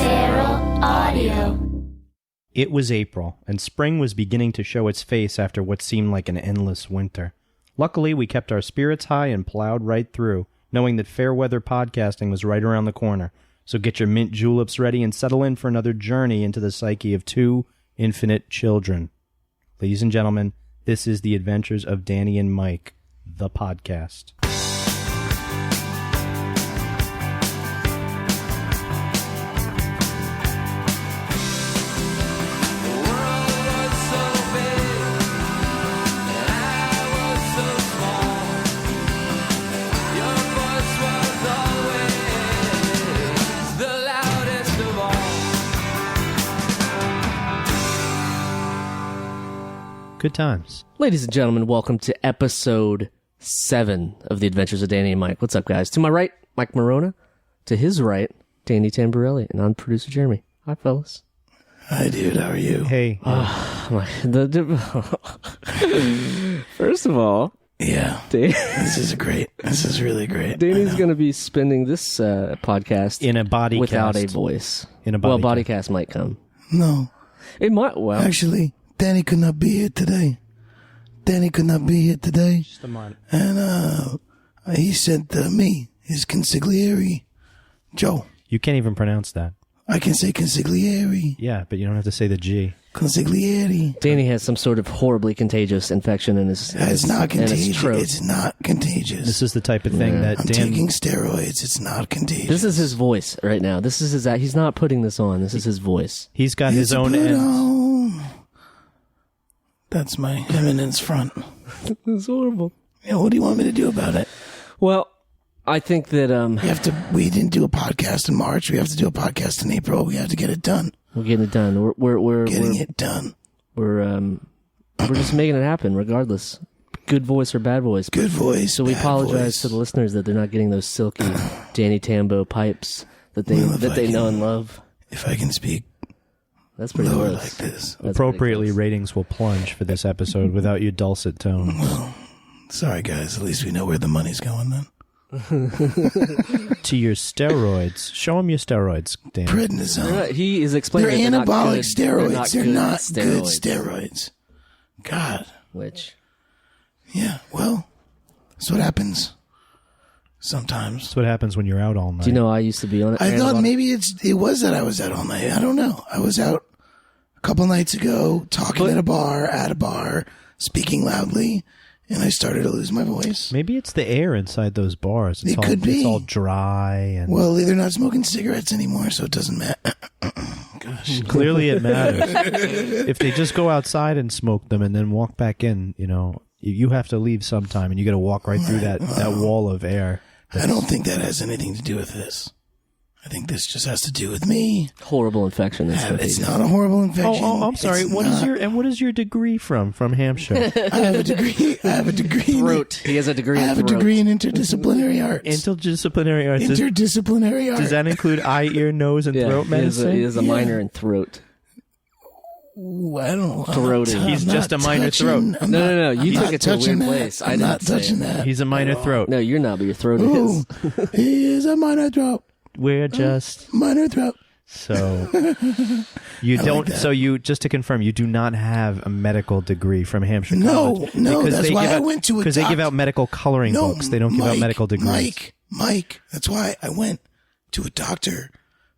Feral Audio. It was April, and spring was beginning to show its face after what seemed like an endless winter. Luckily, we kept our spirits high and plowed right through, knowing that fair weather podcasting was right around the corner. So get your mint juleps ready and settle in for another journey into the psyche of two infinite children. Ladies and gentlemen, this is The Adventures of Danny and Mike, the podcast. Good times. Ladies and gentlemen, welcome to episode 7 of The Adventures of Danny and Mike. What's up, guys? To my right, Mike Morona. To his right, Danny Tamborelli. And I'm producer Jeremy. Hi, fellas. Hi, dude. How are you? Hey. First of all... Yeah. This is great. This is really great. Danny's going to be spending this podcast in a body without cast. a voice. In a body body cast might come. No. It might, well... Actually... Danny could not be here today. Just a moment. And he sent me his consigliere, Joe. You can't even pronounce that. I can say consigliere. Yeah, but you don't have to say the G. Consigliere. Danny has some sort of horribly contagious infection in his It's not contagious. throat. It's not contagious. This is the type of thing that I'm Dan... taking steroids. It's not contagious. This is his voice right now. This is his... He's not putting this on. This is his voice. He's got his own... That's my eminence front. It's horrible. Yeah, what do you want me to do about it? Well, I think that We didn't do a podcast in March. We have to do a podcast in April. We have to get it done. we're getting it done. We're Getting it done. We're just making it happen, regardless. Good voice or bad voice. Good voice. So we bad apologize voice. to the listeners that they're not getting those silky Danny Tambo pipes that they Well, if I know can- and love. If I can speak That's pretty lower close. like this. That's Appropriately, pretty ratings will plunge for this episode without your dulcet tones. Well, sorry guys. At least we know where the money's going then. To your steroids. Show him your steroids, Dan. close. Prednisone. He is explaining They're that anabolic steroids. steroids. They're not good steroids. God. Which Yeah. Well, that's what happens sometimes. That's what happens when you're out all night. do you know I used to be on it? I thought maybe it was that I was out all night. I don't know. I was out a couple nights ago talking at a bar, speaking loudly, and I started to lose my voice. Maybe it's the air inside those bars. It could be. It's all dry and Well, they're not smoking cigarettes anymore, so it doesn't matter. Gosh. clearly it matters. If they just go outside and smoke them and then walk back in, you have to leave sometime and you got to walk right through that wall of air. I don't think that has anything to do with this. I think this just has to do with me. horrible infection. It's not a horrible infection. Oh, I'm sorry. It's What not. is your degree from Hampshire? I have a degree. throat. He has a degree. I have a in throat. degree in interdisciplinary arts. Interdisciplinary arts. Interdisciplinary arts. Does that include eye, ear, nose, and throat medicine? He has a minor in throat. Ooh, I don't. Throaty. He's just a minor throat. No. You took it to a weird place. I'm not touching that. He's a minor throat. No, you're not, but your throat Ooh, is. he is a minor throat. We're just Minor throat. so you I don't. like that. So you just to confirm, you do not have a medical degree from Hampshire College. No, Because that's they why give I out- went to a because they give out medical coloring books. They don't give out medical degrees. Mike, that's why I went to a doctor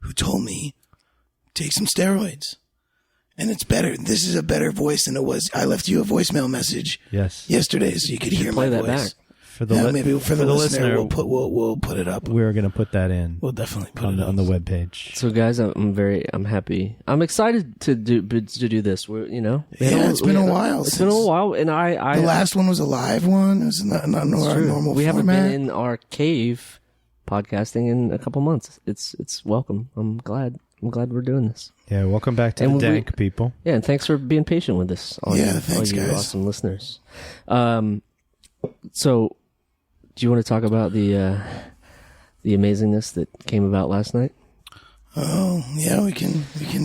who told me take some steroids. And it's better. This is a better voice than it was. I left you a voicemail message Yes. yesterday so you could hear my play that voice. back. For the Maybe for the listener, we'll put it up. we're going to put that in We'll definitely put on it the webpage. So, guys, I'm happy. I'm excited to do this. It's been a while. It's been a while, and I The last one was a live one. It was not our normal we format. haven't been in our cave podcasting in a couple months. It's welcome. I'm glad we're doing this. Yeah, welcome back to And the we- Dank people. Yeah, and thanks for being patient with us. Thanks, all you guys. awesome listeners. So, do you want to talk about the amazingness that came about last night? Oh, yeah, we can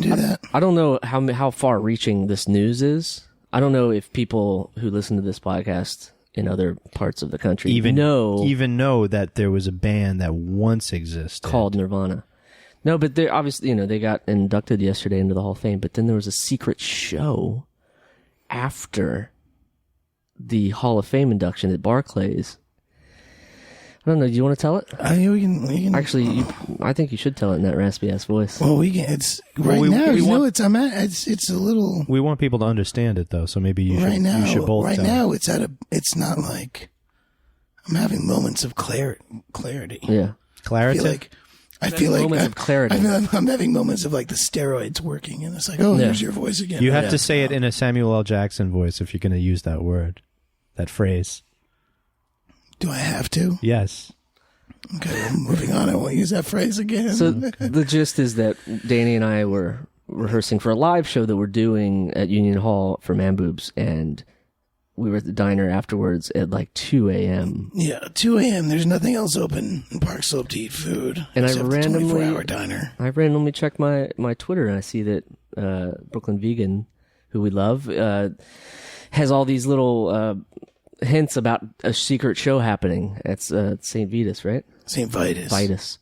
do that. I don't know how far reaching this news is. I don't know if people who listen to this podcast in other parts of the country Even know that there was a band that once existed called Nirvana. No, but they obviously, they got inducted yesterday into the Hall of Fame, but then there was a secret show after the Hall of Fame induction at Barclays. I don't know. Do you want to tell it? We can. Actually, I think you should tell it in that raspy ass voice. Well, we can. It's right now. It's a little. We want people to understand it though, so maybe you should both. Right now, it's not like I'm having moments of clarity. Yeah, clarity. I feel like moments of clarity. I'm having moments of like the steroids working, and it's like, here's your voice again. You have to say it in a Samuel L. Jackson voice if you're going to use that word, that phrase. Do I have to? Yes. Okay, well, moving on. I won't use that phrase again. So the gist is that Danny and I were rehearsing for a live show that we're doing at Union Hall for Man Boobs, and we were at the diner afterwards at like 2 a.m. Yeah, 2 a.m. There's nothing else open in Park Slope to eat food. And I except the 24-hour diner. I randomly checked my Twitter, and I see that Brooklyn Vegan, who we love, has all these little hints about a secret show happening at St. Vitus, right? St. Vitus. Vitus.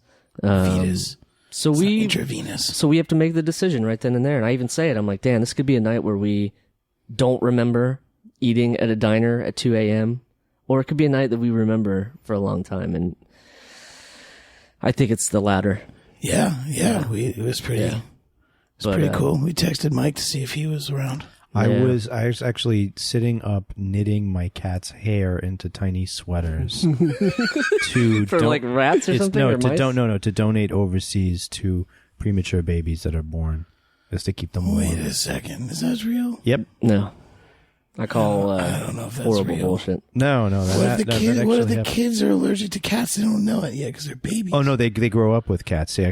So It's we not intravenous. So we have to make the decision right then and there. And I even say it. I'm like, Dan, this could be a night where we don't remember eating at a diner at 2 a.m. Or it could be a night that we remember for a long time. And I think it's the latter. Yeah. It was pretty. Pretty cool. We texted Mike to see if he was around. I was actually sitting up knitting my cat's hair into tiny sweaters for like rats or something. To donate overseas to premature babies that are born, just to keep them warm. Wait a second, is that real? Yep. No, I call I don't know if that's horrible real. bullshit. No. What if the kids are allergic to cats? They don't know it yet because they're babies. Oh no, they grow up with cats. They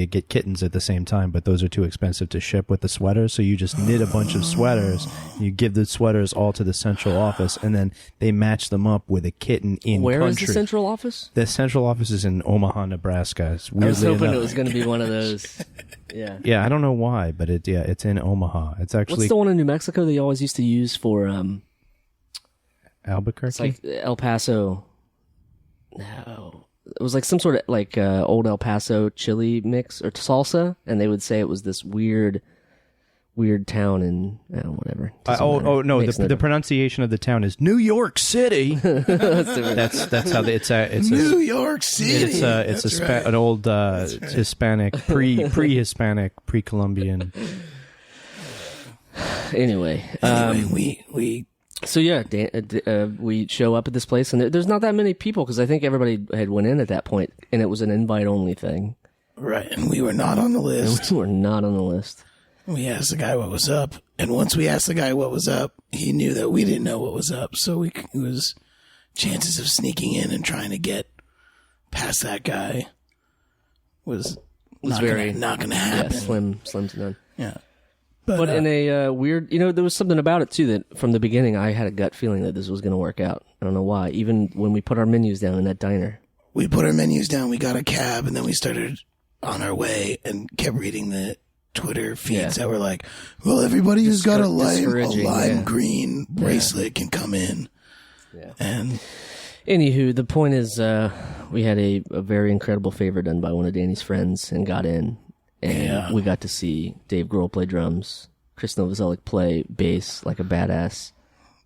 get kittens at the same time, but those are too expensive to ship with the sweaters. So you just knit a bunch of sweaters. You give the sweaters all to the central office, and then they match them up with a kitten in Where country. is the central office? The central office is in Omaha, Nebraska. I was hoping it was going to be one of those. Yeah. Yeah, I don't know why, but it's in Omaha. It's actually What's the one in New Mexico they always used to use for Albuquerque. It's like El Paso. No, it was like some sort of like old El Paso chili mix or salsa, and they would say it was this weird town in whatever. No, the pronunciation of the town is New York City. that's how it's New York City. It's an old Hispanic pre-Hispanic pre-Columbian. Anyway, we. So yeah, we show up at this place, and there's not that many people because I think everybody had went in at that point, and it was an invite-only thing. Right, and we were not on the list. We were not on the list. We asked the guy what was up, and once we asked the guy what was up, he knew that we didn't know what was up. So it was chances of sneaking in and trying to get past that guy was not going to happen. Yeah, slim to none. Yeah. But in a weird, there was something about it too that from the beginning I had a gut feeling that this was going to work out. I don't know why. Even when we put our menus down in that diner. We put our menus down, we got a cab, and then we started on our way and kept reading the Twitter feeds that were like, well, everybody who's got a lime green bracelet can come in. Yeah. And anywho, the point is we had a very incredible favor done by one of Danny's friends and got in. And we got to see Dave Grohl play drums, Chris Novoselic play bass like a badass,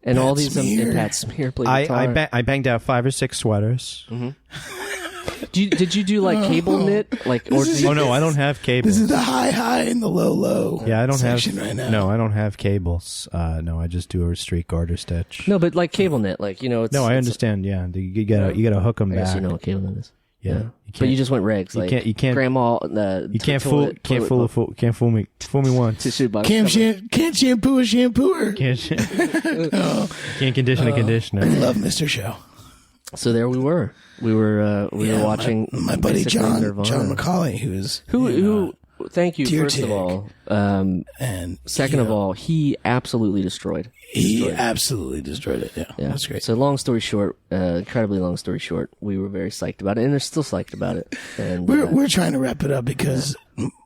and all these and Pat Smear play guitar. I banged out 5 or 6 sweaters. Mm-hmm. Did you do like cable knit? No, I don't have cables. This is the high and the low. Yeah, I don't have. Right now. No, I don't have cables. No, I just do a straight garter stitch. No, but like cable knit, It's, I understand. Yeah, you gotta hook them back. I guess you know what cable knit is. Yeah, but you just went regs. You can't. Grandma. You can't fool me. Fool me once. Can't shampoo a shampooer. Can't condition a conditioner. I love Mr. Show. So there we were. We were watching my buddy John McCauley, who. Thank you. Tier First Tig. of all, and second of all, he absolutely destroyed. He absolutely destroyed it. Yeah, that's great. So long story short, incredibly long story short, we were very psyched about it, and they're still psyched about it. And we're trying to wrap it up because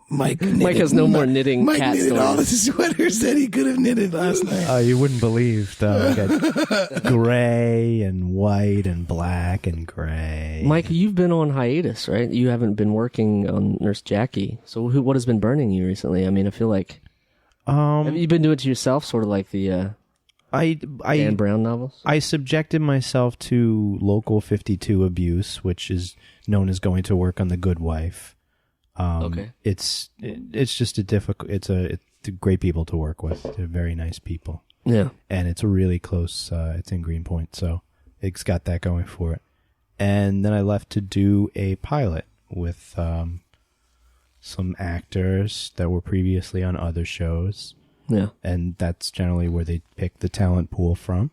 Mike has no more knitting Mike cat knitted all the stories. sweaters that he could have knitted last night. You wouldn't believe, though. Got gray and white and black and gray. Mike, you've been on hiatus, right? You haven't been working on Nurse Jackie. So what has been burning you recently? I mean, I feel like have you been doing it to yourself, sort of like the Dan Brown novels? I subjected myself to Local 52 abuse, which is known as going to work on The Good Wife. Okay. It's just a difficult. It's great people to work with. They're very nice people. Yeah. And it's a really close. It's in Greenpoint, so it's got that going for it. And then I left to do a pilot with some actors that were previously on other shows. Yeah. And that's generally where they pick the talent pool from.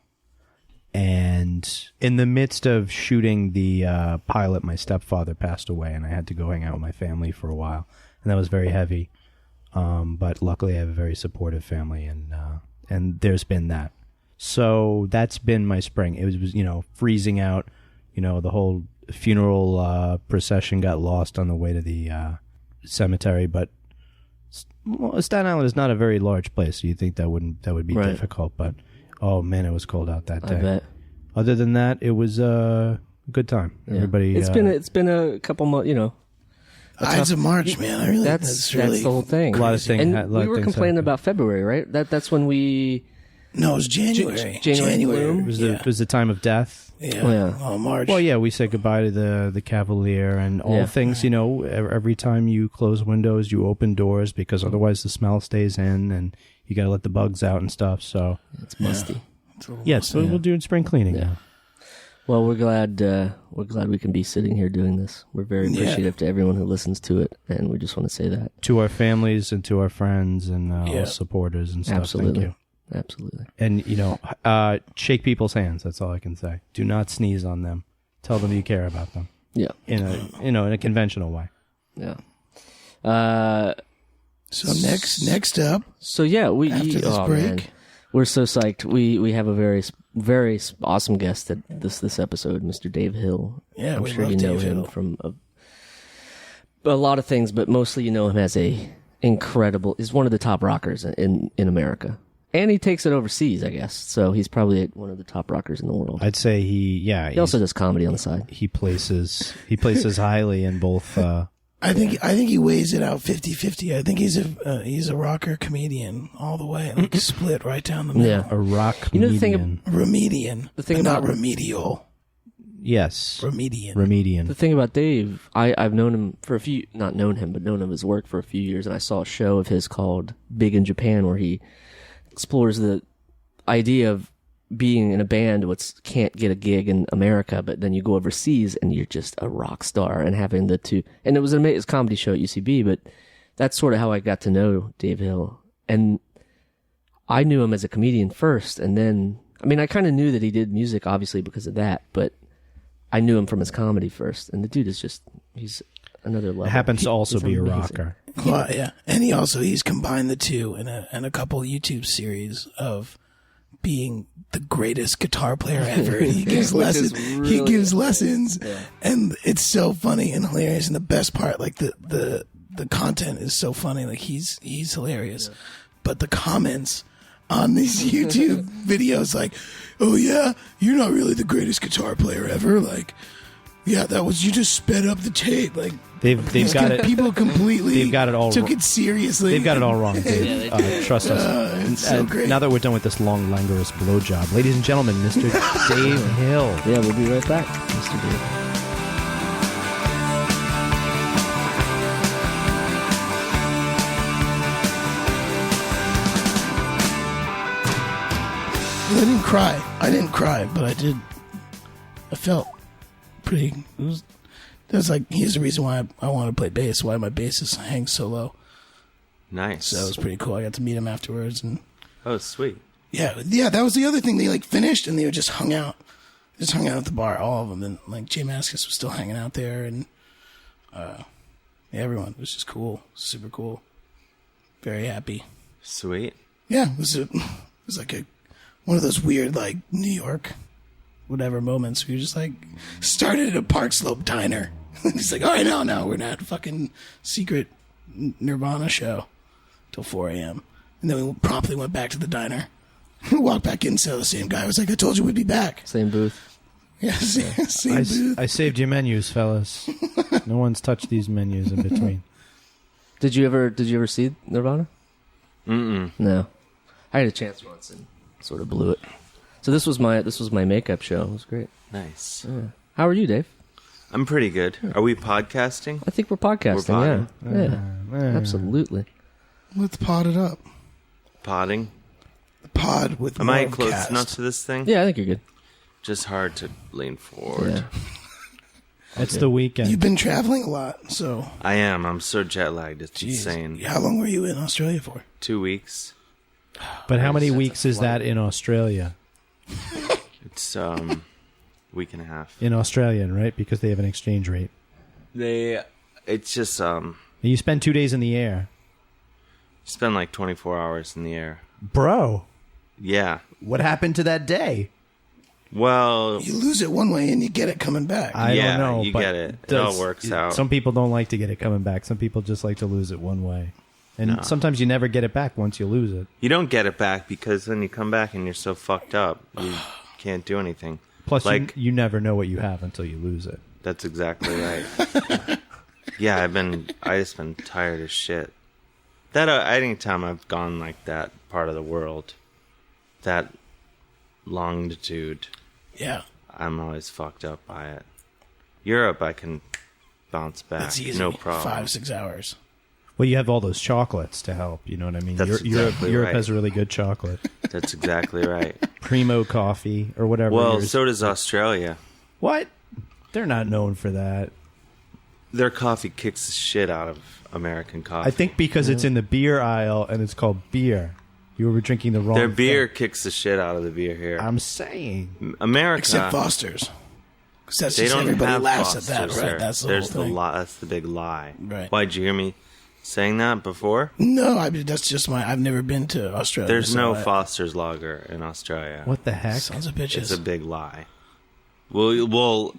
And in the midst of shooting the pilot, my stepfather passed away, and I had to go hang out with my family for a while, and that was very heavy. But luckily, I have a very supportive family, and there's been that. So that's been my spring. It was freezing out. The whole funeral procession got lost on the way to the cemetery, but Staten Island is not a very large place, so you'd think that would be difficult, but. Oh man, it was cold out that day. I bet. Other than that, it was a good time. Yeah. Everybody. It's been a couple months. Ides of March, man. I really That's really the whole thing. A lot of things. And we were complaining about February, right? That's when we. No, it was January. January. It was the time of death. Yeah. Oh, yeah. Oh, March. Well, yeah, we said goodbye to the Cavalier and all things. Every time you close windows, you open doors because otherwise the smell stays in, and you got to let the bugs out and stuff. So It's musty. so we'll do spring cleaning now. Well, we're glad we can be sitting here doing this. We're very appreciative to everyone who listens to it, and we just want to say that To our families and to our friends and all supporters and stuff. Absolutely. Thank you. Absolutely. And shake people's hands. That's all I can say. Do not sneeze on them. Tell them you care about them. Yeah. In a conventional way. Yeah. So next up. So yeah, After this break? Man, we're so psyched. We have a very very awesome guest at this episode, Mr. Dave Hill. Yeah, I'm we sure love you know Dave him Hill. from a lot of things, but mostly you know him as a incredible. He's one of the top rockers in America, and he takes it overseas, I guess. So he's probably one of the top rockers in the world. I'd say he also does comedy on the side. He places highly in both. I think he weighs it out 50-50. I think he's a rocker comedian all the way, like split right down the middle. Yeah. A rock You know comedian. the thing Remedian. The thing but about- not remedial. Yes. Remedian. Remedian. The thing about Dave, I've known him for not known him, but known of his work for a few years, and I saw a show of his called Big in Japan where he explores the idea of being in a band which can't get a gig in America, but then you go overseas and you're just a rock star, and having the two. And it was an amazing comedy show at UCB, but that's sort of how I got to know Dave Hill. And I knew him as a comedian first, and then, I mean, I kind of knew that he did music, obviously, because of that, but I knew him from his comedy first. And the dude is just, he's another level. Happens to also He's be amazing. a rocker. Well, yeah, and he's combined the two in a couple YouTube series of being the greatest guitar player ever. He gives lessons. He gives lessons, and it's so funny and hilarious. And the best part, like the content is so funny. Like he's hilarious, but the comments on these YouTube videos, like, "Oh yeah, you're not really the greatest guitar player ever." Like, yeah, that was, you just sped up the tape. Like They've got it. People completely They've got it all took wrong. it seriously. They've got it all wrong, Dave. Trust us. It's so great. Now that we're done with this long, languorous blowjob, ladies and gentlemen, Mr. Dave Hill. Yeah, we'll be right back, Mr. Dave. I didn't cry, but I did. I felt pretty. That's like, here's the reason why I want to play bass. Why my bass hangs so low. Nice. So it was pretty cool. I got to meet him afterwards, and Oh, sweet. yeah. That was the other thing. They like finished, and they just hung out at the bar, all of them, and like Jay Mascis was still hanging out there, and everyone. It was just cool, super cool. Very happy. Sweet. Yeah, it was like one of those weird, like, New York whatever moments where you just like started at a Park Slope diner. It's like, all right, no, we're not fucking secret Nirvana show till 4 a.m. And then we promptly went back to the diner. Walked back in and saw the same guy. I was like, I told you we'd be back. Same booth. Yeah, same booth. I saved your menus, fellas. No one's touched these menus in between. Did you ever see Nirvana? No. I had a chance once and sort of blew it. So this was my makeup show. It was great. Nice. Yeah. How are you, Dave? I'm pretty good. Are we podcasting? I think we're podcasting. Yeah. Absolutely. Let's pod it up. Podding? Pod with Am I Lovecast. close enough to this thing? Yeah, I think you're good. Just hard to lean forward. Yeah. It's the weekend. You've been traveling a lot, so. I am. I'm so jet lagged. It's insane. How long were you in Australia for? 2 weeks. But how many weeks is that in Australia? It's week and a half. In Australian, right? Because they have an exchange rate. It's just You spend 2 days in the air. spend like 24 hours in the air. Bro, Yeah. what happened to that day? Well, You lose it one way and you get it coming back. I Yeah, don't know. you but get it. It all works out. Some people don't like to get it coming back. Some people just like to lose it one way. And sometimes you never get it back once you lose it. you don't get it back because then you come back and you're so fucked up. You can't do anything. Plus, Like- you never know what you have until you lose it. That's exactly right. Yeah, I just been tired as shit. That anytime I've gone like that part of the world, that longitude, Yeah. I'm always fucked up by it. Europe, I can bounce back, That's easy. no problem. 5-6 hours. Well, you have all those chocolates to help. You know what I mean? That's exactly Europe right. has really good chocolate. That's exactly right. Primo coffee or whatever. Well, yours- so does Australia. What? They're not known for that. Their coffee kicks the shit out of American coffee. I think because it's in the beer aisle and it's called beer. You were drinking the wrong their beer thing. kicks the shit out of the beer here. I'm saying. America, Except Foster's. Because that's they just don't everybody have laughs Foster's at that, right? there. That's the There's whole thing. That's the big lie. Right. Why'd you hear me saying that before? No, that's just I've never been to Australia. There's so no I- Foster's lager in Australia. What the heck? Sons of bitches. It's a big lie. Well,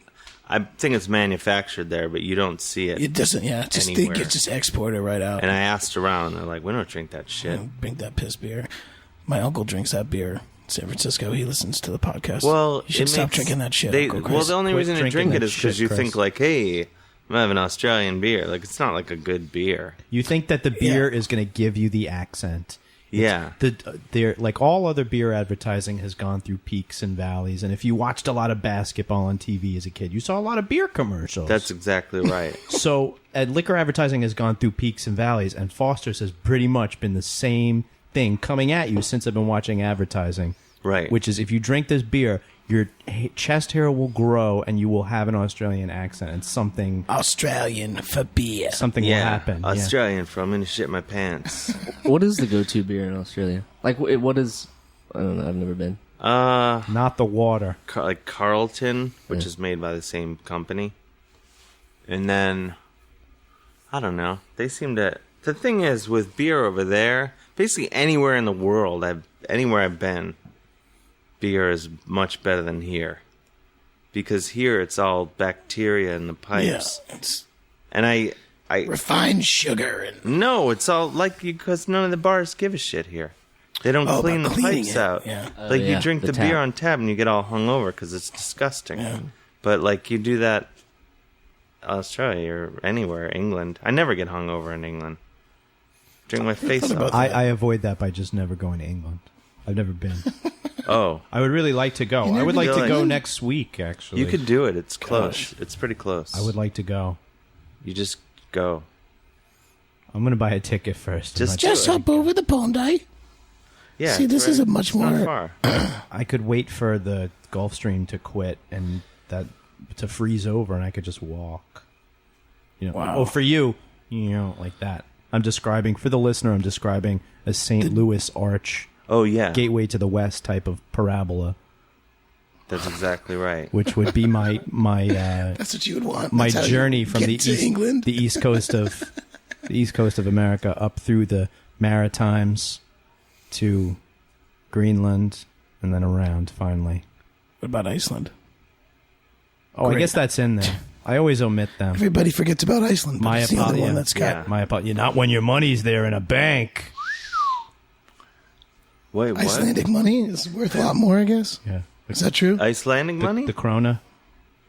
I think it's manufactured there, but you don't see it. It doesn't, yeah. It's just, they anywhere. get just exported right out. And I asked around, and they're like, "We don't drink that shit." Drink that piss beer. My uncle drinks that beer in San Francisco. He listens to the podcast. Well, you should it stop makes- drinking that shit. They, Uncle well, Chris. the only Quit reason to drinking drink it that is because shit, you Chris. think like, "Hey, I'm having Australian beer." Like, it's not like a good beer. You think that the beer is going to give you the accent. Yeah. They're like all other beer advertising has gone through peaks and valleys. And if you watched a lot of basketball on TV as a kid, you saw a lot of beer commercials. That's exactly right. So liquor advertising has gone through peaks and valleys, and Foster's has pretty much been the same thing coming at you since I've been watching advertising. Right. Which is if you drink this beer, your chest hair will grow and you will have an Australian accent, and something Australian for beer. will happen. Yeah. Australian from. I'm going to shit my pants. What is the go-to beer in Australia? Like, what is... I don't know. I've never been. Not the water. Like Carlton, which is made by the same company. And then, I don't know. They seem to... The thing is, with beer over there, basically anywhere in the world, anywhere I've been, beer is much better than here. Because here it's all bacteria in the pipes. Yeah, it's And I refined sugar and no, it's all like because none of the bars give a shit here. They don't clean the about cleaning pipes it, out. yeah. Like you yeah, drink the the beer tap. on tap and you get all hungover because it's disgusting. Yeah. But like you do that Australia or anywhere, England. I never get hungover in England. Drink my face about off. that. I avoid that by just never going to England. I've never been. Oh, I would really like to go. I would like been to to go England? next week, actually. you could do it. It's close. It's pretty close. I would like to go. You just go. I'm going to buy a ticket first. Just- just hop over the pond, eh? Yeah. See, it's this is a much it's not more- far. I could wait for the Gulf Stream to quit and that to freeze over, and I could just walk. You know, Wow. oh, for you, like that. I'm describing for the listener. I'm describing a St. Louis Arch Oh yeah, gateway to the west type of parabola, that's exactly right. which would be my That's what you would want. my That's how journey you from get the to east, England. the east coast of America up through the Maritimes to Greenland and then around finally. What about Iceland? Oh, I Great. guess that's in there. I always omit them. Everybody forgets about Iceland, but it's the other one that's got... My apologies. Not when your money's there in a bank. Wait, what? Icelandic money is worth a lot more, I guess. Yeah. Is that true? Icelandic money? The krona.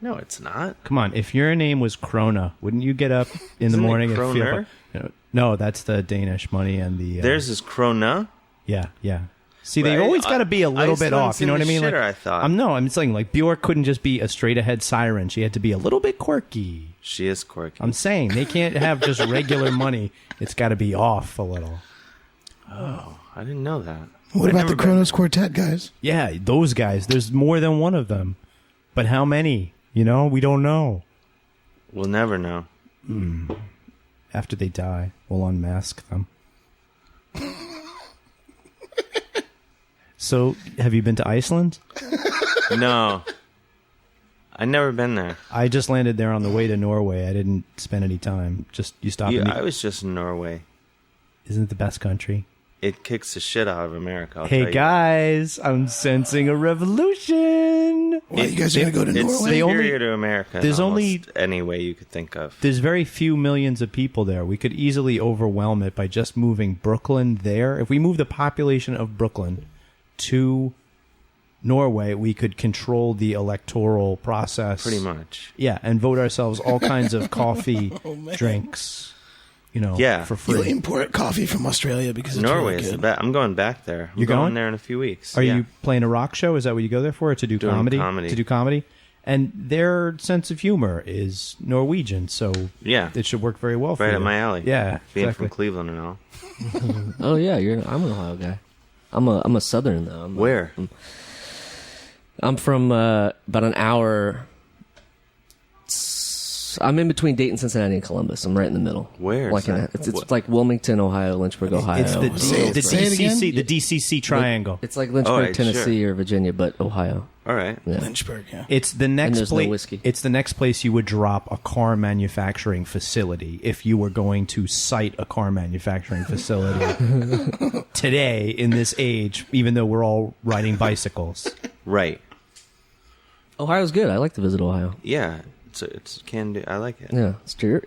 No, it's not. Come on, if your name was Krona, wouldn't you get up in the Isn't it morning and feel kroner? No, that's the Danish money and the... Theirs is krona. Yeah. See, Right. they've always got to be a little bit Iceland's off. You know in what I the mean? shitter, I thought. I'm saying like Bjork couldn't just be a straight ahead siren. She had to be a little bit quirky. She is quirky. I'm saying they can't have just regular money. It's got to be off a little. Oh, I didn't know that. What about the Kronos Quartet, guys? Yeah, those guys. There's more than one of them. But how many? You know, we don't know. We'll never know. After they die, we'll unmask them. So, have you been to Iceland? No. I've never been there. I just landed there on the way to Norway. I didn't spend any time. Just you stopped. I was just in Norway. Isn't it the best country? It kicks the shit out of America. I'll tell Hey you. guys, I'm sensing a revolution. Why, you guys are going to go to It's Norway? they only- superior to America. there's in only- almost any way you could think of. There's very few millions of people there. We could easily overwhelm it by just moving Brooklyn there. If we move the population of Brooklyn to Norway, we could control the electoral process. Pretty much. Yeah, and vote ourselves all kinds of coffee, drinks, Yeah. for You'll free. import coffee from Australia because it's Norway really is the good. best. I'm going back there. I'm You're going? there in a few weeks. Are Yeah. you playing a rock show? Is that what you go there for? Or to do Doing comedy? comedy. To do comedy? And their sense of humor is Norwegian, so Yeah. it should work very well for Right you. up my alley. Yeah, Being exactly. from Cleveland and all. Oh yeah, I'm an Ohio guy. I'm a Southern though. Where? I'm from about an hour. I'm in between Dayton, Cincinnati, and Columbus. I'm right in the middle. Where is Like that? it's like Wilmington, Ohio, Lynchburg, Ohio. It's the, Say it- the say it again. DCC, the DCC triangle. It's like Lynchburg, All right, Tennessee, or Virginia, but Ohio. All right. Yeah. Lynchburg, yeah. It's the next there's no place. whiskey. It's the next place you would drop a car manufacturing facility if you were going to site a car manufacturing facility today in this age. Even though we're all riding bicycles, Right. Ohio's good. I like to visit Ohio. Yeah. It's can do. I like it. Yeah, it's dreary.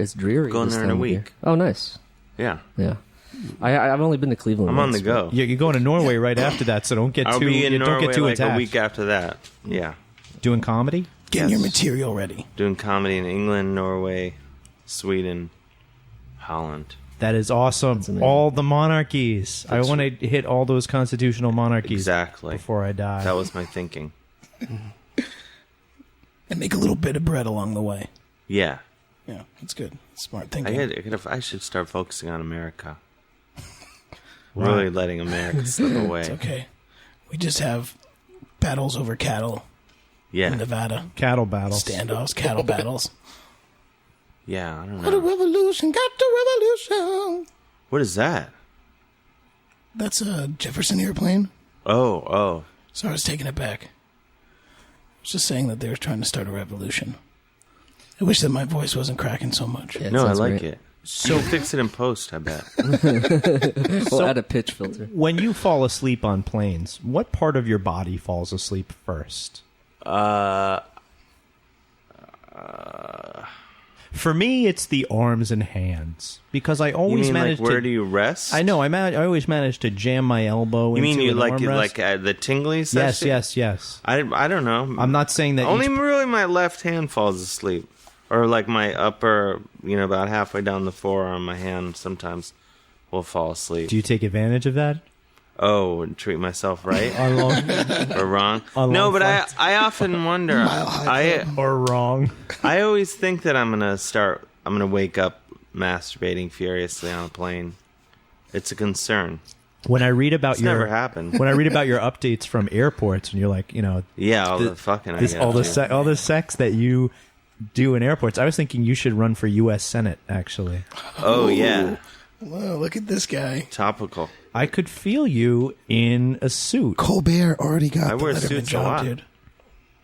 Going this there in a time of year. week. Oh, nice. Yeah. Yeah, I've only been to Cleveland. I'm on once, the go. you're going to Norway right after that. So don't get I'll too. be in don't Norway get too like attached. a week after that. Yeah. Doing comedy. Getting your Yes. material ready. Doing comedy in England, Norway, Sweden, Holland. That is awesome. amazing. All the monarchies. I want to hit all those constitutional monarchies Exactly. before I die. That was my thinking. And make a little bit of bread along the way. Yeah. Yeah, that's good. Smart thinking. I should start focusing on America. Really letting America slip away. It's okay. We just have battles over cattle Yeah. in Nevada. Cattle battles. Standoffs, cattle battles. Yeah, I don't What a know. revolution, got the revolution. What is that? That's a Jefferson airplane. Oh. So I was taking it back. I was just saying that they were trying to start a revolution. I wish that my voice wasn't cracking so much. Yeah, it No, I sounds like great. it. So fix it in post, I bet. We'll add a pitch filter. When you fall asleep on planes, what part of your body falls asleep first? For me, it's the arms and hands because I You always mean manage like where to. do you rest? I know. I always manage to jam my elbow. You mean into you an like armrest. the tingly Yes, session? yes. I don't know. I'm not saying that. Only each- really my left hand falls asleep, or like my upper, about halfway down the forearm, my hand sometimes will fall asleep. do you take advantage of that? Oh, and treat myself right or wrong? On No, long but flights. I often wonder. Or wrong? I always think that I'm gonna wake up masturbating furiously on a plane. It's a concern. When I read about It's your never happened. when I read about your updates from airports, and you're like, Yeah, all the fucking I get all the to. all the sex that you do in airports. I was thinking you should run for U.S. Senate. Actually, Oh yeah, Whoa, look at this guy. topical. I could feel you in a suit. Colbert already got I the wear Letterman suits a job, lot. dude.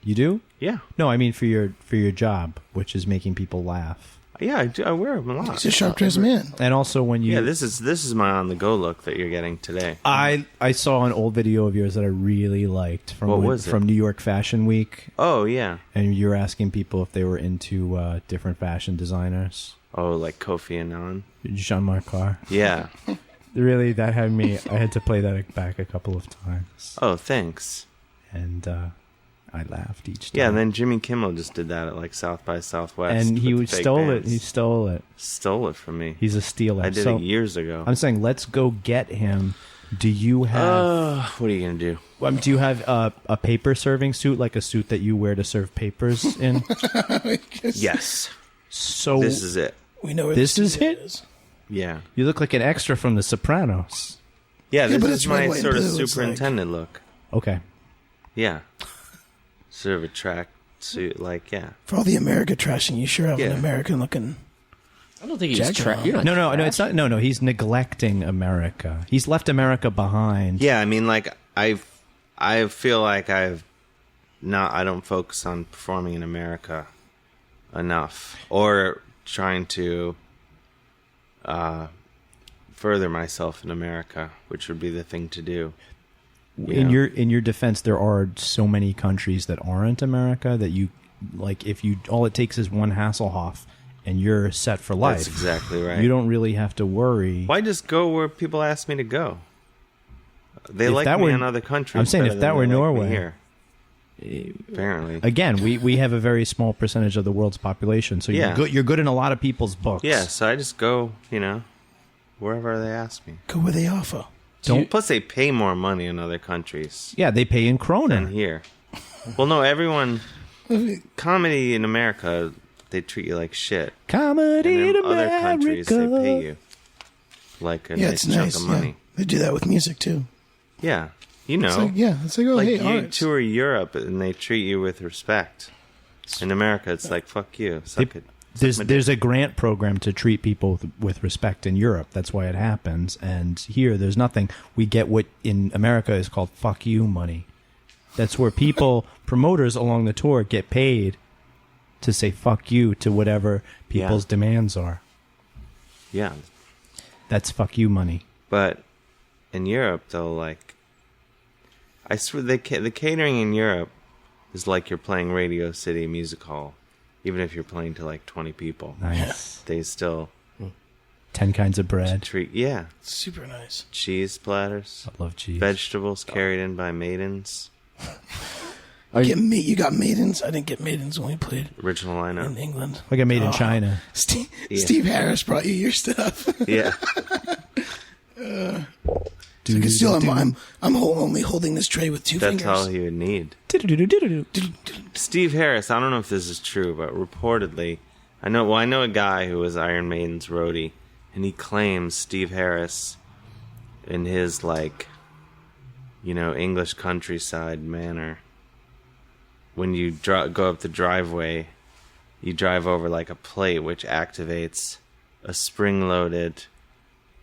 You do? Yeah. No, I mean for your job, which is making people laugh. Yeah, I do. I wear them a lot. He's a sharp dressed man. And also when you... Yeah, this is my on the go look that you're getting today. I saw an old video of yours that I really liked from What was it? from New York Fashion Week, Oh yeah. and you were asking people if they were into different fashion designers. Oh, like Kofi Annan. Jean-Marc Carr. Yeah. Really, that had me... I had to play that back a couple of times. Oh, thanks. And I laughed each time. Yeah, and then Jimmy Kimmel just did that at like South by Southwest. And he with fake stole bands. it. He stole it. Stole it from me. He's a stealer. I did So, it years ago. I'm saying, let's go get him. Do you have... What are you gonna do? do you have a paper serving suit, like a suit that you wear to serve papers in? Yes. So This is it. We know where This the is studio it? is. Yeah. you look like an extra from The Sopranos. Yeah, this but is it's red, my white, sort of blue. It's like- superintendent look. Okay. Yeah. Sort of a track suit, like, yeah. For all the America trashing, you sure have an Yeah. American looking. I don't think he's Jack- you're not No, it's not. No, he's neglecting America. He's left America behind. Yeah, I mean, like, I feel like I don't focus on performing in America enough, or trying to further myself in America, which would be the thing to do. In your defense, there are so many countries that aren't America that you like. If you all it takes is one Hasselhoff, and you're set for life. That's exactly right. You don't really have to worry. Why just go where people ask me to go? They If like that me were- in other countries. I'm saying better if than that they were like me Norway- here. Apparently. Again, we have a very small percentage of the world's population, so Yeah. you're good in a lot of people's books. Yeah, so I just go, wherever they ask me. Go where they offer. Plus, they pay more money in other countries Yeah, they pay in than kroner. here. Well, no, everyone... Comedy in America, they treat you like shit. Comedy And in in other countries, they America. pay you like a Yeah, nice it's chunk nice. of Yeah. money. They do that with music too. Yeah. You know. It's like, yeah, it's like, oh, Like, hey, you art. tour Europe and they treat you with respect. In America, it's like, fuck you. Suck it. There's a grant program to treat people with respect in Europe. That's why it happens. And here, there's nothing. We get what in America is called "fuck you" money. That's where people, promoters along the tour, get paid to say "fuck you" to whatever people's demands are. Yeah. That's "fuck you" money. But in Europe, though, like, I swear the catering in Europe is like you're playing Radio City Music Hall, even if you're playing to like 20 people. Nice. They still 10 kinds of bread. treat Super nice. cheese platters, I love cheese. vegetables carried in by maidens. You got maidens? I didn't get maidens when we played Original in lineup. England. Like I made in China. Steve Harris brought you your stuff. Yeah. Because still, I'm only holding this tray with two That's fingers. all he would need. Steve Harris, I don't know if this is true, but reportedly, I know a guy who was Iron Maiden's roadie, and he claims Steve Harris, in his, like, English countryside manner, when you go up the driveway, you drive over, like, a plate which activates a spring-loaded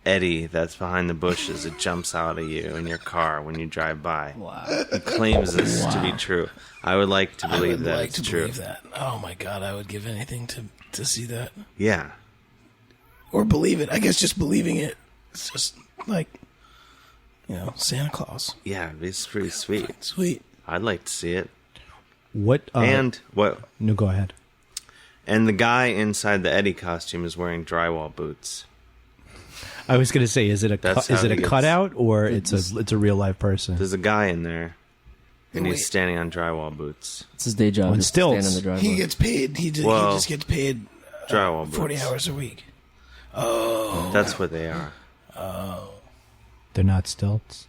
eddy that's behind the bushes. It jumps out at you in your car when you drive by. Wow. He claims this to be true. I would like to believe that it's true. Believe that. Oh my god, I would give anything to see that Yeah. or believe it. I guess just believing it. It's just like Santa Claus. Yeah, it's pretty sweet. Sweet. I'd like to see it. What? And what? No, go ahead. And the guy inside the Eddie costume is wearing drywall boots. I was going to say, is it a That's how he gets- cutout or it's a real live person? There's a guy in there, and Wait. he's standing on drywall boots. It's his day job. On Is to stand stilts. in the driveway. He gets paid. He Well, just gets paid Drywall boots. 40 hours a week. That's what they are. They're not stilts.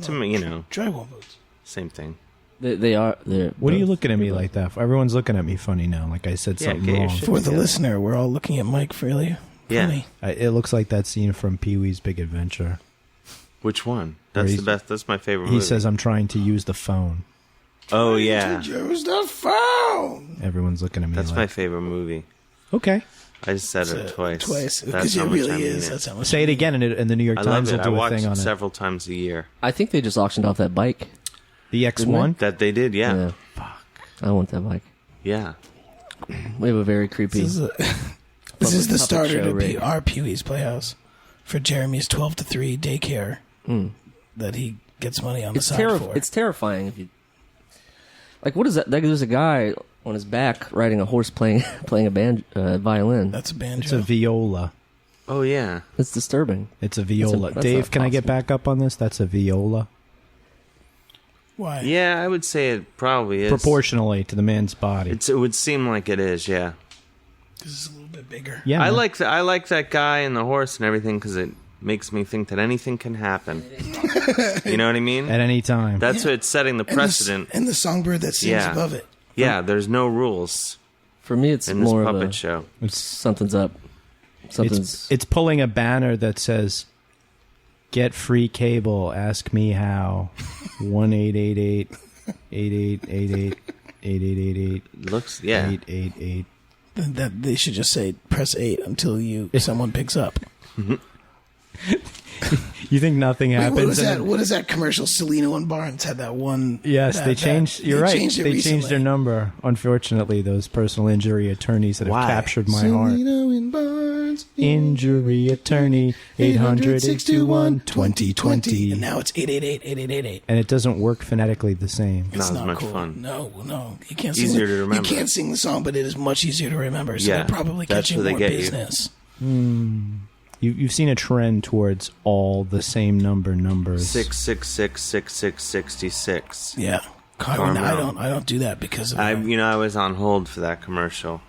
To me, Drywall boots. same thing. They are. What are you looking at me like that for? Everyone's looking at me funny now, like I said Yeah, something get your wrong. shit For the together. listener, we're all looking at Mike Fraley. Yeah. Funny. It looks like that scene from Pee-wee's Big Adventure. Which one? Where That's he's- the best. That's my favorite He movie. says, "I'm trying to use the phone." "Oh yeah, Use the phone. Everyone's looking at me that's my like, favorite movie." okay. I just said it twice. Twice. That's Because how it much I really mean is. it. That's how much. Say it again, and the New York I love Times it. will I do a watch thing it on it. several times a year. I think they just auctioned off that bike. The X1? That they did, yeah. Fuck. I want that bike. Yeah. We have a very creepy. This is This is the puppet starter show to be rig. our Pee-wee's Playhouse for Jeremy's 12 to 3 daycare that he gets money on the side for. It's terrifying if you like. What is that? There's a guy on his back riding a horse playing a violin. That's a banjo. It's a viola. Oh yeah. It's disturbing. It's a viola. that's Dave, not can I get possible. back up on this? That's a viola. Why? Yeah, I would say it probably is. Proportionally to the man's body. It would seem like it is. Yeah. This is a little bit bigger. yeah, I man. like that guy and the horse and everything because it makes me think that anything can happen. You know what I mean? At any time. That's what it's setting the precedent. And the songbird that sings Yeah. above it. Yeah, there's no rules For me, it's in this more of puppet a show. something's up. Something's It's pulling a banner that says, "Get free cable. Ask me how." 1-888-8888-8888. Looks, yeah. 888. That they should just say press 8 until someone picks up. You think nothing Wait, happens? what was and that? then- What is that commercial? Selena and Barnes had that one. Yes, they changed. You're right. Changed it They changed their recently. number. Unfortunately, those personal injury attorneys that have Why? captured my heart. Selena and Barnes. Injury attorney 800-621-2020. And now it's 888-8888. And it doesn't work phonetically the same. Not as much fun. No, you can't Easier sing. to remember. You can't sing the song, but it is much easier to remember. So Yeah, they're probably that's catching where they more get you. business. You've seen a trend towards all the same numbers. 6666666. Yeah, Carmel. I don't do that because of I was on hold for that commercial.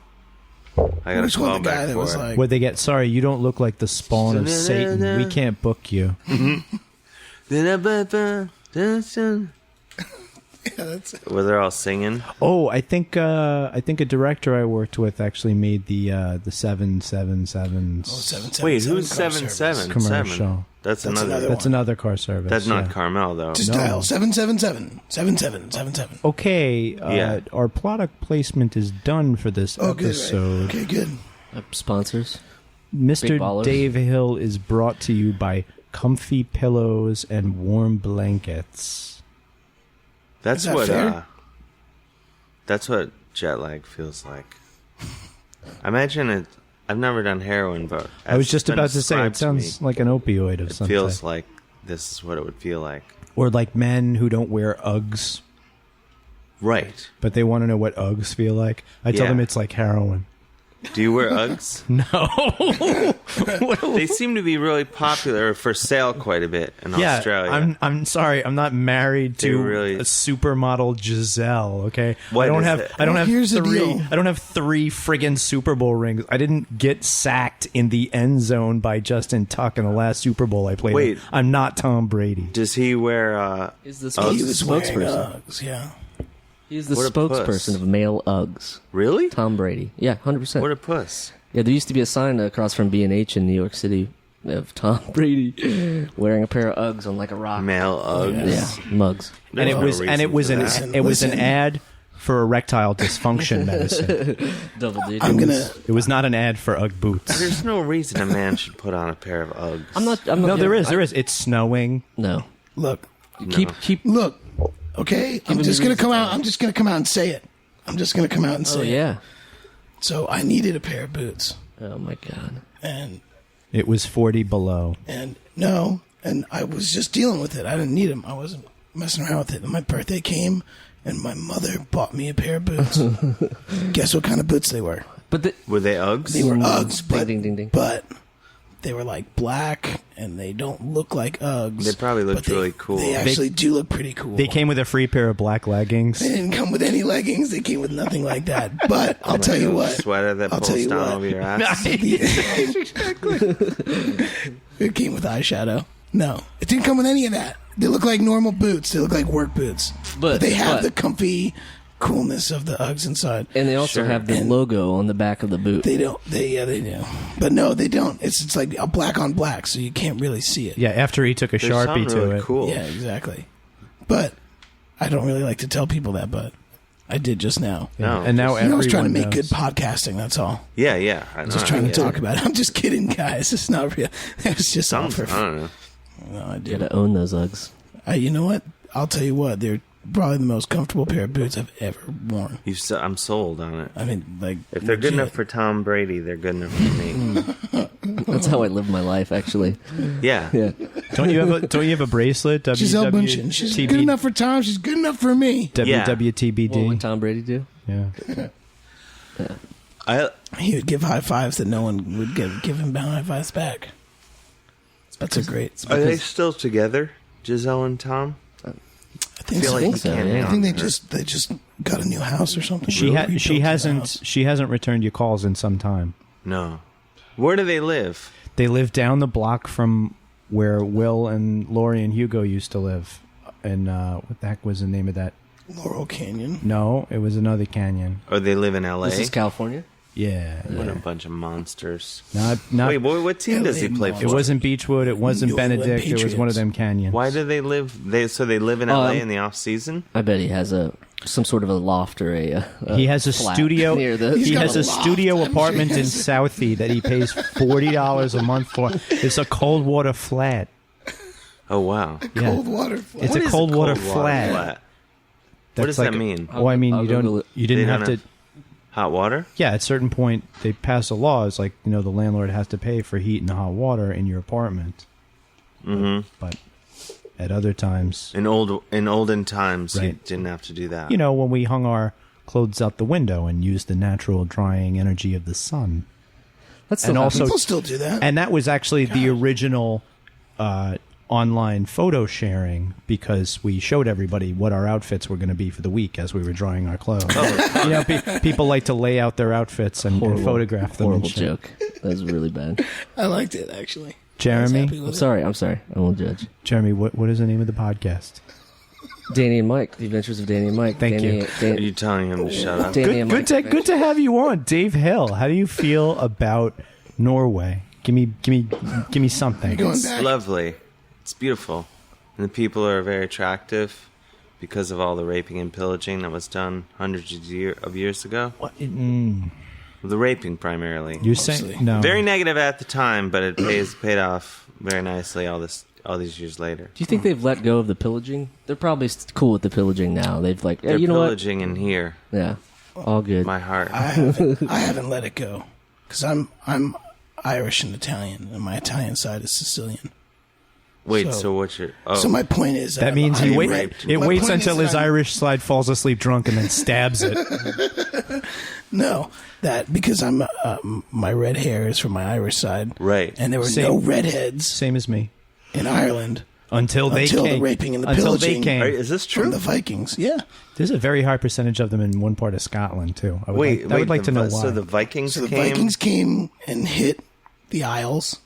I got Which a one? call The guy back that for was it. like, Where they get, sorry, you don't look like the spawn of Satan. We can't book you. yeah, that's it. Where they're all singing. Oh, I think a director I worked with actually made the 777 Oh, 777 Wait, who's car 77? service. commercial. That's another another. one. That's another car service. That's not yeah. Carmel though. Just No. dial 777-7777. Okay, Yeah. our product placement is done for this Oh, good. episode. Right. Okay, good. sponsors. Mr. Big ballers. Dave Hill is brought to you by comfy pillows and warm blankets. That's Is that what. fair? That's what jet lag feels like. I imagine it. I've never done heroin, but I was as just it's been about to say, it described sounds me, like an opioid of it some feels type. like this is what it would feel like. Or like men who don't wear Uggs, Right. but they want to know what Uggs feel like. I tell Yeah. them it's like heroin. Do you wear Uggs? No. They seem to be really popular or for sale quite a bit in Yeah, Australia. I'm sorry. I'm not married Do to you really? a supermodel Giselle. Okay, What I don't is have. it? I don't Well, have here's the three. deal. I don't have 3 friggin' Super Bowl rings. I didn't get sacked in the end zone by Justin Tuck in the last Super Bowl I played. in. Wait. I'm not Tom Brady. Does he wear? He's the Oh, He was wearing spokesperson. Uggs, yeah. He's the What a puss. spokesperson of male Uggs. Really? Tom Brady. Yeah, 100%. What a puss. Yeah, there used to be a sign across from B&H in New York City of Tom Brady wearing a pair of Uggs on like a rock. Male Uggs. Yeah, mugs. And it There's was no and it was reason an for that. it was an Listen. ad for erectile dysfunction medicine. Double D. I'm gonna. It was not an ad for Ugg boots. There's no reason a man should put on a pair of Uggs. I'm not. No, there is. I- There is. It's snowing. No. Look, Keep. look. Okay, I'm me just gonna reasons come to out. I'm just gonna come out and say it. I'm just gonna come out and say Oh it. yeah. So I needed a pair of boots, Oh my god. and It was 40 below. no, and I was just dealing with it. I didn't need them. I wasn't messing around with it. And my birthday came, and my mother bought me a pair of boots. Guess what kind of boots they were? But Were they Uggs? They were Uggs, Ding, but ding, ding, ding. but they were like black, and they don't look like Uggs. They probably looked but really cool. They actually do look pretty cool. They came with a free pair of black leggings. They didn't come with any leggings. They came with nothing like that. But I'll tell you what. Sweater that I'll tell pulls you down what. over your ass. It came with eyeshadow. No, it didn't come with any of that. They look like normal boots. They look like work boots. But- they have but- the comfy coolness of the Uggs inside. And they also Sure. have the And- logo on the back of the boot. They don't. They do. But no, they don't. It's like a black on black, so you can't really see it. Yeah, after he took a They Sharpie sound to really it. cool. Yeah, exactly. But I don't really like to tell people that, but I did just now. No, and now I was trying to everyone make knows. good podcasting. That's all. Yeah, yeah. I know. Just trying to Yeah. talk about it. I'm just kidding, guys. It's not real. It's just all Sounds, for I don't know. No, I You do. gotta own those Uggs. You know what? I'll tell you what. They're probably the most comfortable pair of boots I've ever worn. I'm sold on it. I mean, like, If they're good legit. enough for Tom Brady, they're good enough for me. That's how I live my life, actually. Yeah. Yeah. Don't you have a bracelet? Giselle Bundchen. She's good enough for Tom. She's good enough for me. Yeah. WWTBD. What would Tom Brady do? Yeah. He would give high fives that no one would give him high fives back. That's a great. Are they still together, Giselle and Tom? I think feel so. like think he so, can't yeah. hang I think on they her. just got a new house or something. She hasn't returned your calls in some time. No. Where do they live? They live down the block from where Will and Lori and Hugo used to live. And what the heck was the name of that? Laurel Canyon. No, it was another canyon. Or they live in L.A.? This is California? Yeah. What a bunch of monsters. Not. Wait, what team does he play It for? wasn't Beechwood. It wasn't New England Benedict. It was one of them canyons. Why do they live? So they live in L.A. in the off season? I bet he has some sort of a loft or a He has a flat studio. near the. He's He got has a a loft, studio I'm sure apartment he in has. Southie that he pays $40 a month for. It's a cold water flat. Oh, wow. Yeah. Cold water. Flat. It's What a is cold water flat. What That's does like that mean? Oh, I mean, I'll you Google it. didn't They have don't to. have hot water? Yeah, at a certain point, they pass a law. It's like, the landlord has to pay for heat and hot water in your apartment. Mm-hmm. But at other times, In olden times, you Right. didn't have to do that. when we hung our clothes out the window and used the natural drying energy of the sun. That's and also- People still do that. And that was actually the original online photo sharing, because we showed everybody what our outfits were going to be for the week as we were drying our clothes. People like to lay out their outfits and photograph them. Horrible and shit. joke. That was really bad. I liked it actually. I was Jeremy, happy with I'm sorry. I won't judge. Jeremy, what is the name of the podcast? Danny and Mike, The Adventures of Danny and Mike. Thank you. Are you telling him to shut up? Danny and Mike's Good to have you on, Dave Hill. How do you feel about Norway? Give me something. Going It's back. lovely. It's beautiful. And the people are very attractive because of all the raping and pillaging that was done hundreds of years ago. What? The raping, primarily. You're saying Mostly. no? Very negative at the time, but it paid off very nicely all these years later. Do you think they've let go of the pillaging? They're probably cool with the pillaging now. They've like, They're you know what? pillaging in here, Yeah, all good. my heart. I haven't let it go because I'm Irish and Italian, and my Italian side is Sicilian. Wait, so- so what's your... Oh, So my point is That means he he raped. it My waits point until is his that I'm- Irish side falls asleep drunk and then stabs it. No, that because I'm my red hair is from my Irish side, right. and there were Same. no redheads Same as me. in Ireland Until they Until the came. raping and the until they pillaging. came. Is this from true? the Vikings. Yeah, There's a very high percentage of them in one part of Scotland too. I would Wait, I would like to know why. So the Vikings so the came... Vikings came and hit the Isles.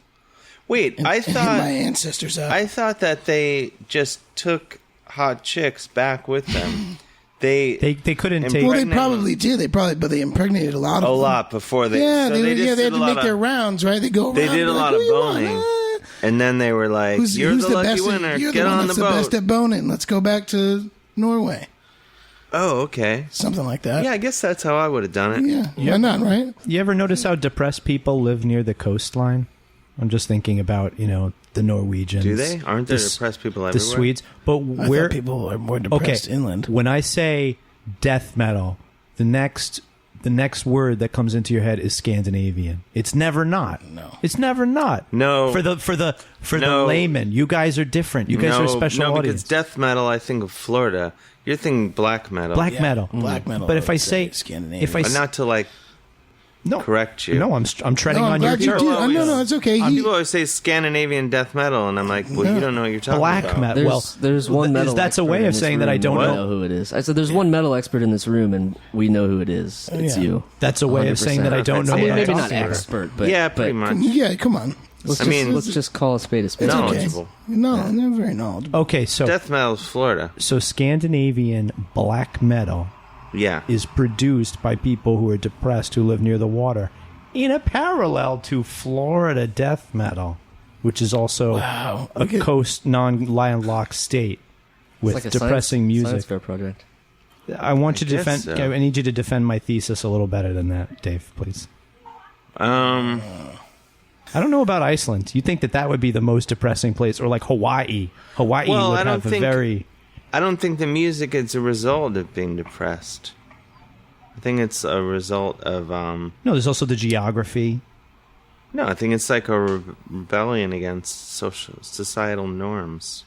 Wait, I and hit my thought... ancestors out. I thought that they just took hot chicks back with them. They couldn't And take. well, they pregnant probably did. But they impregnated a lot of a them. lot before they. Yeah, so they just had did to a lot make their of, rounds, right? They go around. They did and a be lot like, of "Who you want? boning, and then they were like, Who's "You're the lucky best winner. You're Get the one on that's the the best boat." at boning. Let's go back to Norway. Oh, okay. Something like that. Yeah, I guess that's how I would have done it. Yeah. Why not, right? You ever notice how depressed people live near the coastline? I'm just thinking about the Norwegians. Do they? Aren't there the S- depressed people The everywhere? Swedes, but I where thought people are more depressed inland. When I say death metal, the next word that comes into your head is Scandinavian. It's never not. No. It's never not. No. For the No. layman, you guys are different. You guys are a special no, audience. because death metal. I think of Florida. You're thinking black metal. Black Yeah, metal. black metal. But if I would say Scandinavian. if I But not to like no correct you. No, I'm treading No, I'm on your glad you turf. did. No, it's okay. People always say Scandinavian death metal, and I'm like, well, you don't know what you're talking Black about. metal. There's one metal. That's a expert way in of this saying that room. I don't We know. who it is. I said there's one metal expert in this room, and we know who it is. It's yeah. you. That's a way of saying that I don't know I mean, what I'm maybe not talking about. expert, but Yeah, pretty much. Yeah, come on. Let's I just, mean- let's just call a spade a spade. It's okay. Knowledgeable. No, they're very knowledgeable. Okay, so Death metal is Florida. Scandinavian black metal Yeah. is produced by people who are depressed who live near the water, in a parallel to Florida death metal, which is also Wow. a coast non-landlocked state with It's like a depressing science music. fair project. I want you to guess defend. so. I need you to defend my thesis a little better than that, Dave, please. I don't know about Iceland. You think that would be the most depressing place, or like Hawaii? Hawaii Well, would I don't have a think- very I don't think the music is a result of being depressed. I think it's a result of No, there's also the geography. No, I think it's like a rebellion against societal norms.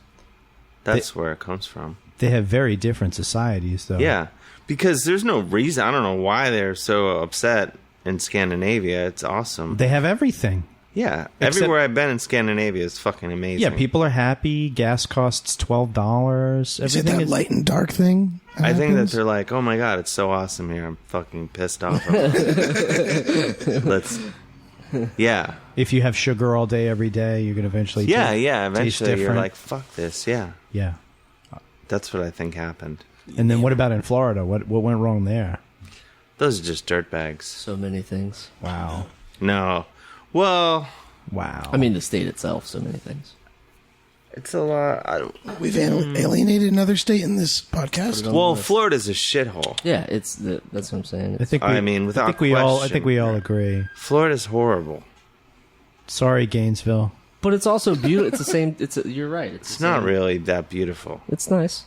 That's where it comes from. They have very different societies, though. Yeah, because there's no reason. I don't know why they're so upset in Scandinavia. It's awesome. They have everything. Yeah, Except- everywhere I've been in Scandinavia is fucking amazing. Yeah, people are happy. Gas costs $12. Is it Everything that is light and dark thing? I think that happens? they're like, oh my god, it's so awesome here. I'm fucking pissed off. Yeah. If you have sugar all day, every day, you're going to eventually taste Eventually you're different. like, fuck this. Yeah. Yeah. That's what I think happened. And then what about in Florida? What went wrong there? Those are just dirtbags. So many things. Wow. No. Well, Wow. I mean, the state itself, so many things. it's a lot. We've alienated another state in this podcast. Well, Florida's a shithole. Yeah, that's what I'm saying. I think without I think we all question. agree. Florida's horrible. Sorry, Gainesville. But it's also beautiful. It's the same. You're right. It's not really that beautiful. It's nice.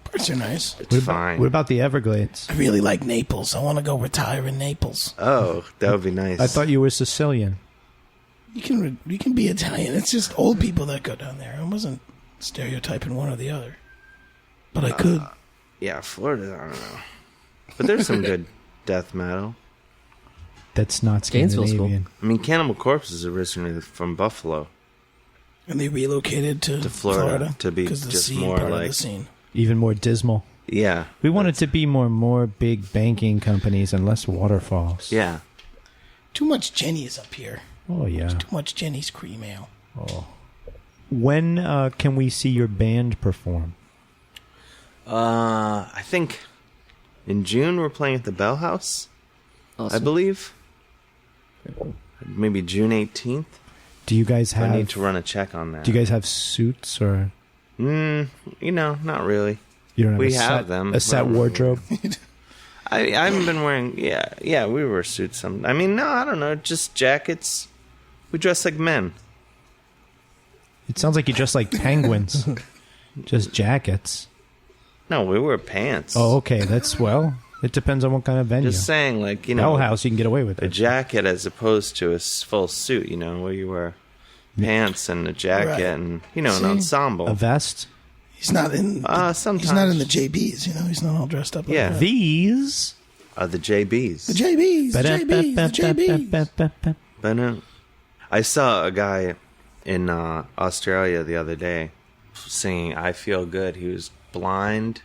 Parts are nice. It's fine. What about the Everglades? I really like Naples. I want to go retire in Naples. Oh, that would be nice. I thought you were Sicilian. You can be Italian. It's just old people that go down there. I wasn't stereotyping one or the other, but I could. Yeah, Florida. I don't know, but there's some good death metal. That's not Gainesville's Scandinavian. I mean, Cannibal Corpse is originally from Buffalo. And they relocated to Florida to be 'cause the just scene more part of like- the scene. Even more dismal. Yeah, We wanted to be more big banking companies and less waterfalls. yeah. Too much Jenny's up here. Oh, yeah. Too much Jenny's cream ale. When can we see your band perform? I think in June we're playing at the Bell House. Awesome. I believe. Maybe June 18th. Do you guys have... I need to run a check on that. Do you guys have suits or... Not really. You don't have We a have set, them. a set wardrobe? I haven't been wearing. Yeah, we wear suits. I mean, no, I don't know. Just jackets. We dress like men. It sounds like you dress like penguins. Just jackets. No, we wear pants. Oh, okay. That's, well, it depends on what kind of venue. Just saying, like, Hell House, you can get away with a it. jacket as opposed to a full suit. Where you wear pants and a jacket Right. and an See? ensemble. A vest? He's not in. Sometimes He's not in the JBs. He's not all dressed up. Like Yeah. that. These? The JBs. The JBs. The JBs. The JBs. But I saw a guy in Australia the other day singing "I Feel Good." He was blind,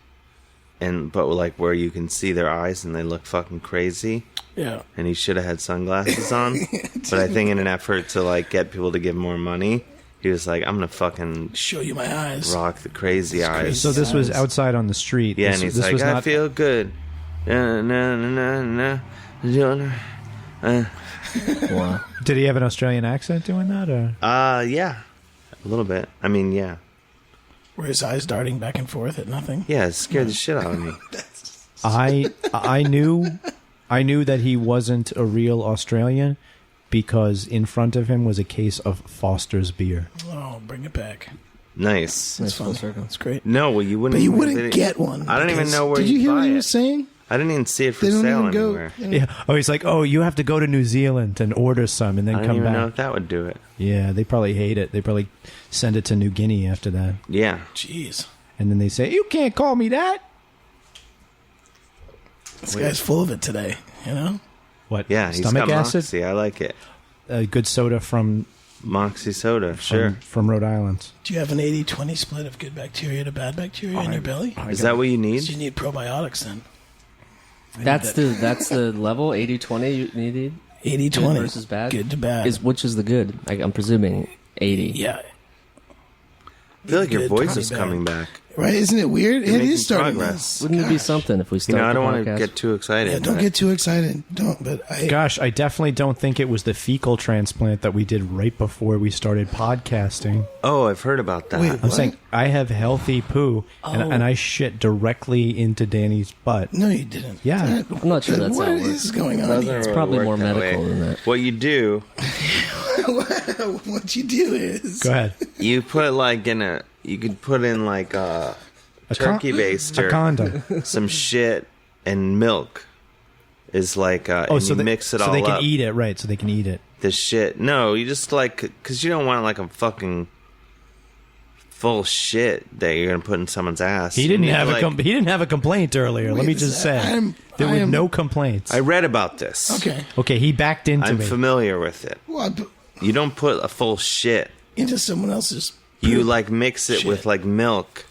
but like where you can see their eyes and they look fucking crazy. Yeah. And he should have had sunglasses on. But I think in an effort to like get people to give more money, he was like, "I'm gonna fucking Show you my eyes. rock the crazy eyes." So this was outside on the street. Yeah, This- and he's this like, was "I not- feel good." Na, na, na, na, na. Wow. Did he have an Australian accent doing that? Or? Yeah, a little bit. I mean, yeah. Were his eyes darting back and forth at nothing? Yeah, it scared the shit out of me. I knew that he wasn't a real Australian because in front of him was a case of Foster's beer. Oh, bring it back. Nice. Nice Fun. full circle. That's great. No, well, you wouldn't. But you they wouldn't didn't- get one. I don't even because- know where Did you you'd hear what buy he it. was saying? I didn't even see it for They don't sale even go. anywhere. Yeah. Oh, he's like, oh, you have to go to New Zealand and order some and then I don't come even back. know if that would do it. Yeah, they probably hate it. They probably send it to New Guinea after that. Yeah. Jeez. And then they say, you can't call me that. This guy's full of it today, What? Yeah, he's Stomach got acid? Moxie. I like it. A good soda from Moxie soda, sure. from Rhode Island. Do you have an 80-20 split of good bacteria to bad bacteria in your belly? Is that what you need? So you need probiotics then. That's the level 80-20 you needed. 80-20 Good versus bad. Good to bad. Which is the good? I'm presuming 80. Yeah. I feel like your Good, voice 20 is bad. coming back. Right? Isn't it weird? You're It making is starting. progress. Wouldn't it be something if we start I don't the want to podcast? get too excited. Yeah, don't but- get too excited. Don't. But Gosh, I definitely don't think it was the fecal transplant that we did right before we started podcasting. Oh, I've heard about that. Wait, I'm What? saying I have healthy poo, and I shit directly into Danny's butt. No, you didn't. Yeah. I'm not sure that's What how it works. is going on Doesn't here? It's really probably work more that medical way. than that. What you do, What you do is Go ahead. you put like you could put in like turkey baster, a condom. some shit, and milk is like, and so you mix it all so they can up. eat it, right? So they can eat it. The shit. No, you just like, because you don't want like a fucking full shit that you're gonna put in someone's ass. He didn't You need, have like, he didn't have a complaint earlier. Let me just say there were no complaints. I read about this. Okay. Okay, he backed into I'm me. familiar with it. Well, You don't put a full shit. into someone else's. You like mix it Shit. with like milk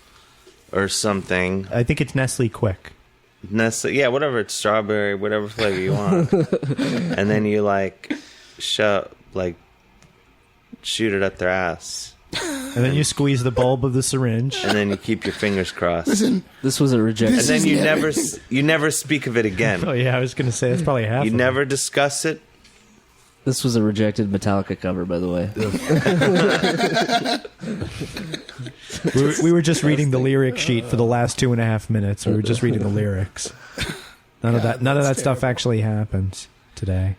or something. I think it's Nestle Quick. Nestle, yeah, whatever. It's strawberry, whatever flavor you want. And then you like shoot it up their ass. And then you squeeze the bulb of the syringe. And then you keep your fingers crossed. Listen, This was a rejection. And then is you never- never speak of it again. Oh yeah, I was going to say that's probably half. You of never discuss it. This was a rejected Metallica cover, by the way. it. We were just reading the lyric sheet for the last 2.5 minutes. We were just reading the lyrics. None of that stuff actually happens today.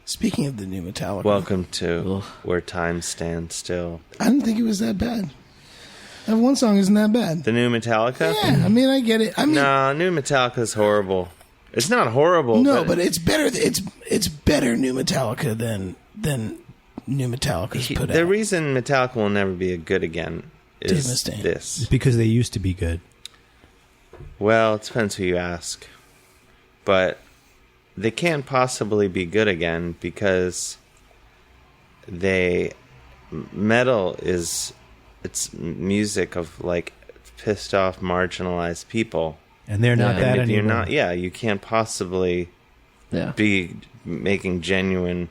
speaking of the new Metallica, Welcome to Ugh. Where Time Stands Still. I didn't think it was that bad. That one song isn't that bad. The new Metallica? Yeah, I mean, I get it. I mean, No, new Metallica's horrible. It's not horrible. no, but it's better. It's better new Metallica than new Metallica's put the out. reason Metallica will never be good again Dave is Mustaine. this. Because they used to be good. Well, it depends who you ask. But they can't possibly be good again because metal is, it's music of like pissed off, marginalized people. And they're not Yeah. that And if anymore. you're not, you can't possibly Yeah. be making genuine,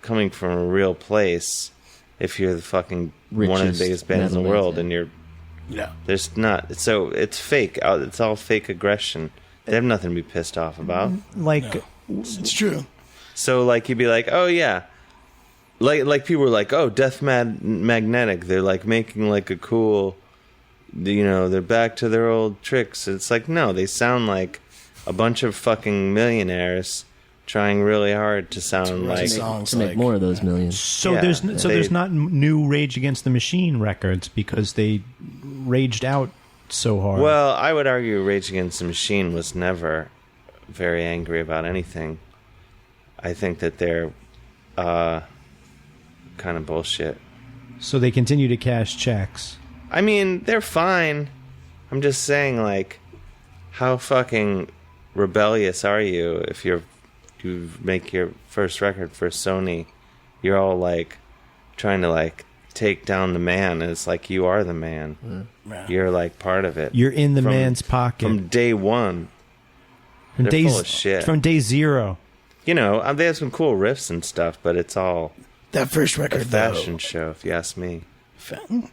coming from a real place if you're the fucking one of the Richest biggest bands in the metal world bands, and you're Yeah. there's not, so it's fake. It's all fake aggression. They have nothing to be pissed off about. Like It's true. So like you'd be like, oh yeah, like people were like, oh, Death Magnetic, they're like making like a cool, they're back to their old tricks. It's like, no, they sound like a bunch of fucking millionaires trying really hard to sound write like songs To make like- more of those millions. so Yeah, there's not new Rage Against the Machine records because they raged out so hard. Well, I would argue Rage Against the Machine was never very angry about anything. I think that they're kind of bullshit. So they continue to cash checks. I mean, they're fine. I'm just saying, like, how fucking rebellious are you if you make your first record for Sony? You're all like trying to like take down the man, and it's like you are the man. You're like part of it. You're in the From- man's pocket from day one. from they're days full of shit. from day zero. They have some cool riffs and stuff, but it's all That first a record, fashion show, if you ask me. though.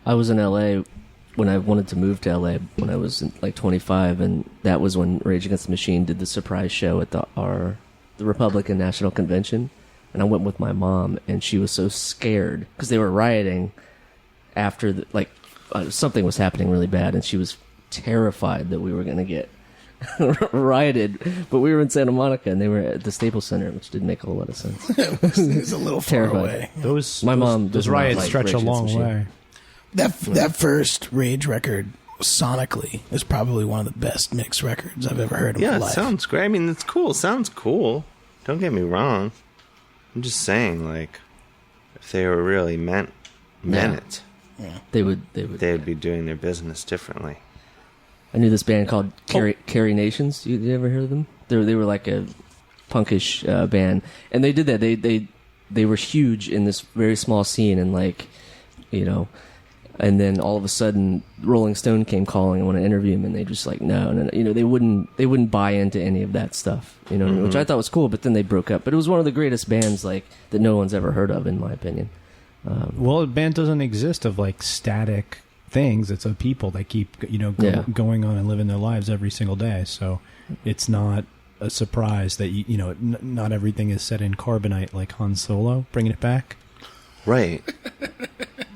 I was in LA when I wanted to move to LA when I was like 25, and that was when Rage Against the Machine did the surprise show at the Republican National Convention, and I went with my mom, and she was so scared because they were rioting after something was happening really bad, and she was terrified that we were going to get rioted. But we were in Santa Monica, and they were at the Staples Center, which didn't make a whole lot of sense. It's a little far Terrified. away. My mom those does not riots like stretch Rage a Against the long Machine. way. That first Rage record, sonically, is probably one of the best mixed records I've ever heard in my Yeah, it life. sounds great. I mean, it's cool. It sounds cool. Don't get me wrong. I'm just saying, like, if they were really meant Yeah. it, They would. they'd be doing their business differently. I knew this band called Carrie Nations. You ever heard of them? They were like a punkish band, and they did that. They were huge in this very small scene, and and then all of a sudden, Rolling Stone came calling and wanted to interview him, and they just like no, they wouldn't buy into any of that stuff, which I thought was cool. But then they broke up. But it was one of the greatest bands that no one's ever heard of, in my opinion. Well, a band doesn't exist of like static things. It's of people that keep going on and living their lives every single day. So it's not a surprise that not everything is set in carbonite like Han Solo, bringing it back. Right.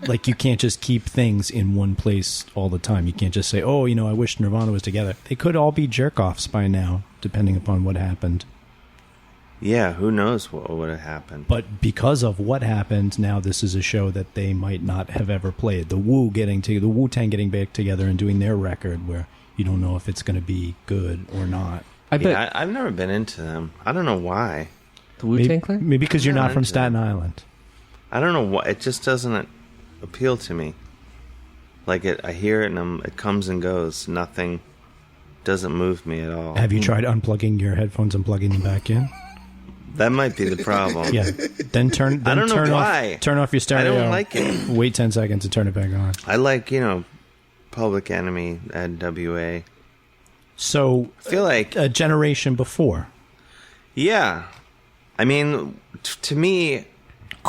Like you can't just keep things in one place all the time. You can't just say, "Oh, I wish Nirvana was together." They could all be jerk offs by now, depending upon what happened. Yeah, who knows what would have happened. But because of what happened, now this is a show that they might not have ever played. The Wu-Tang getting back together and doing their record where you don't know if it's going to be good or not. I bet Yeah, I've never been into them. I don't know why. the Wu-Tang Clan? Maybe because you're I'm not not from into Staten them. Island. I don't know why. It just doesn't appeal to me. Like I hear it and it comes and goes. Nothing doesn't move me at all. Have you tried unplugging your headphones and plugging them back in? That might be the problem. Yeah. Then turn. Then I don't know turn why. Off, turn off your I stereo. don't like it. Wait 10 seconds and turn it back on. I like, Public Enemy, NWA. So, I feel like, a generation before. yeah. I mean, to me,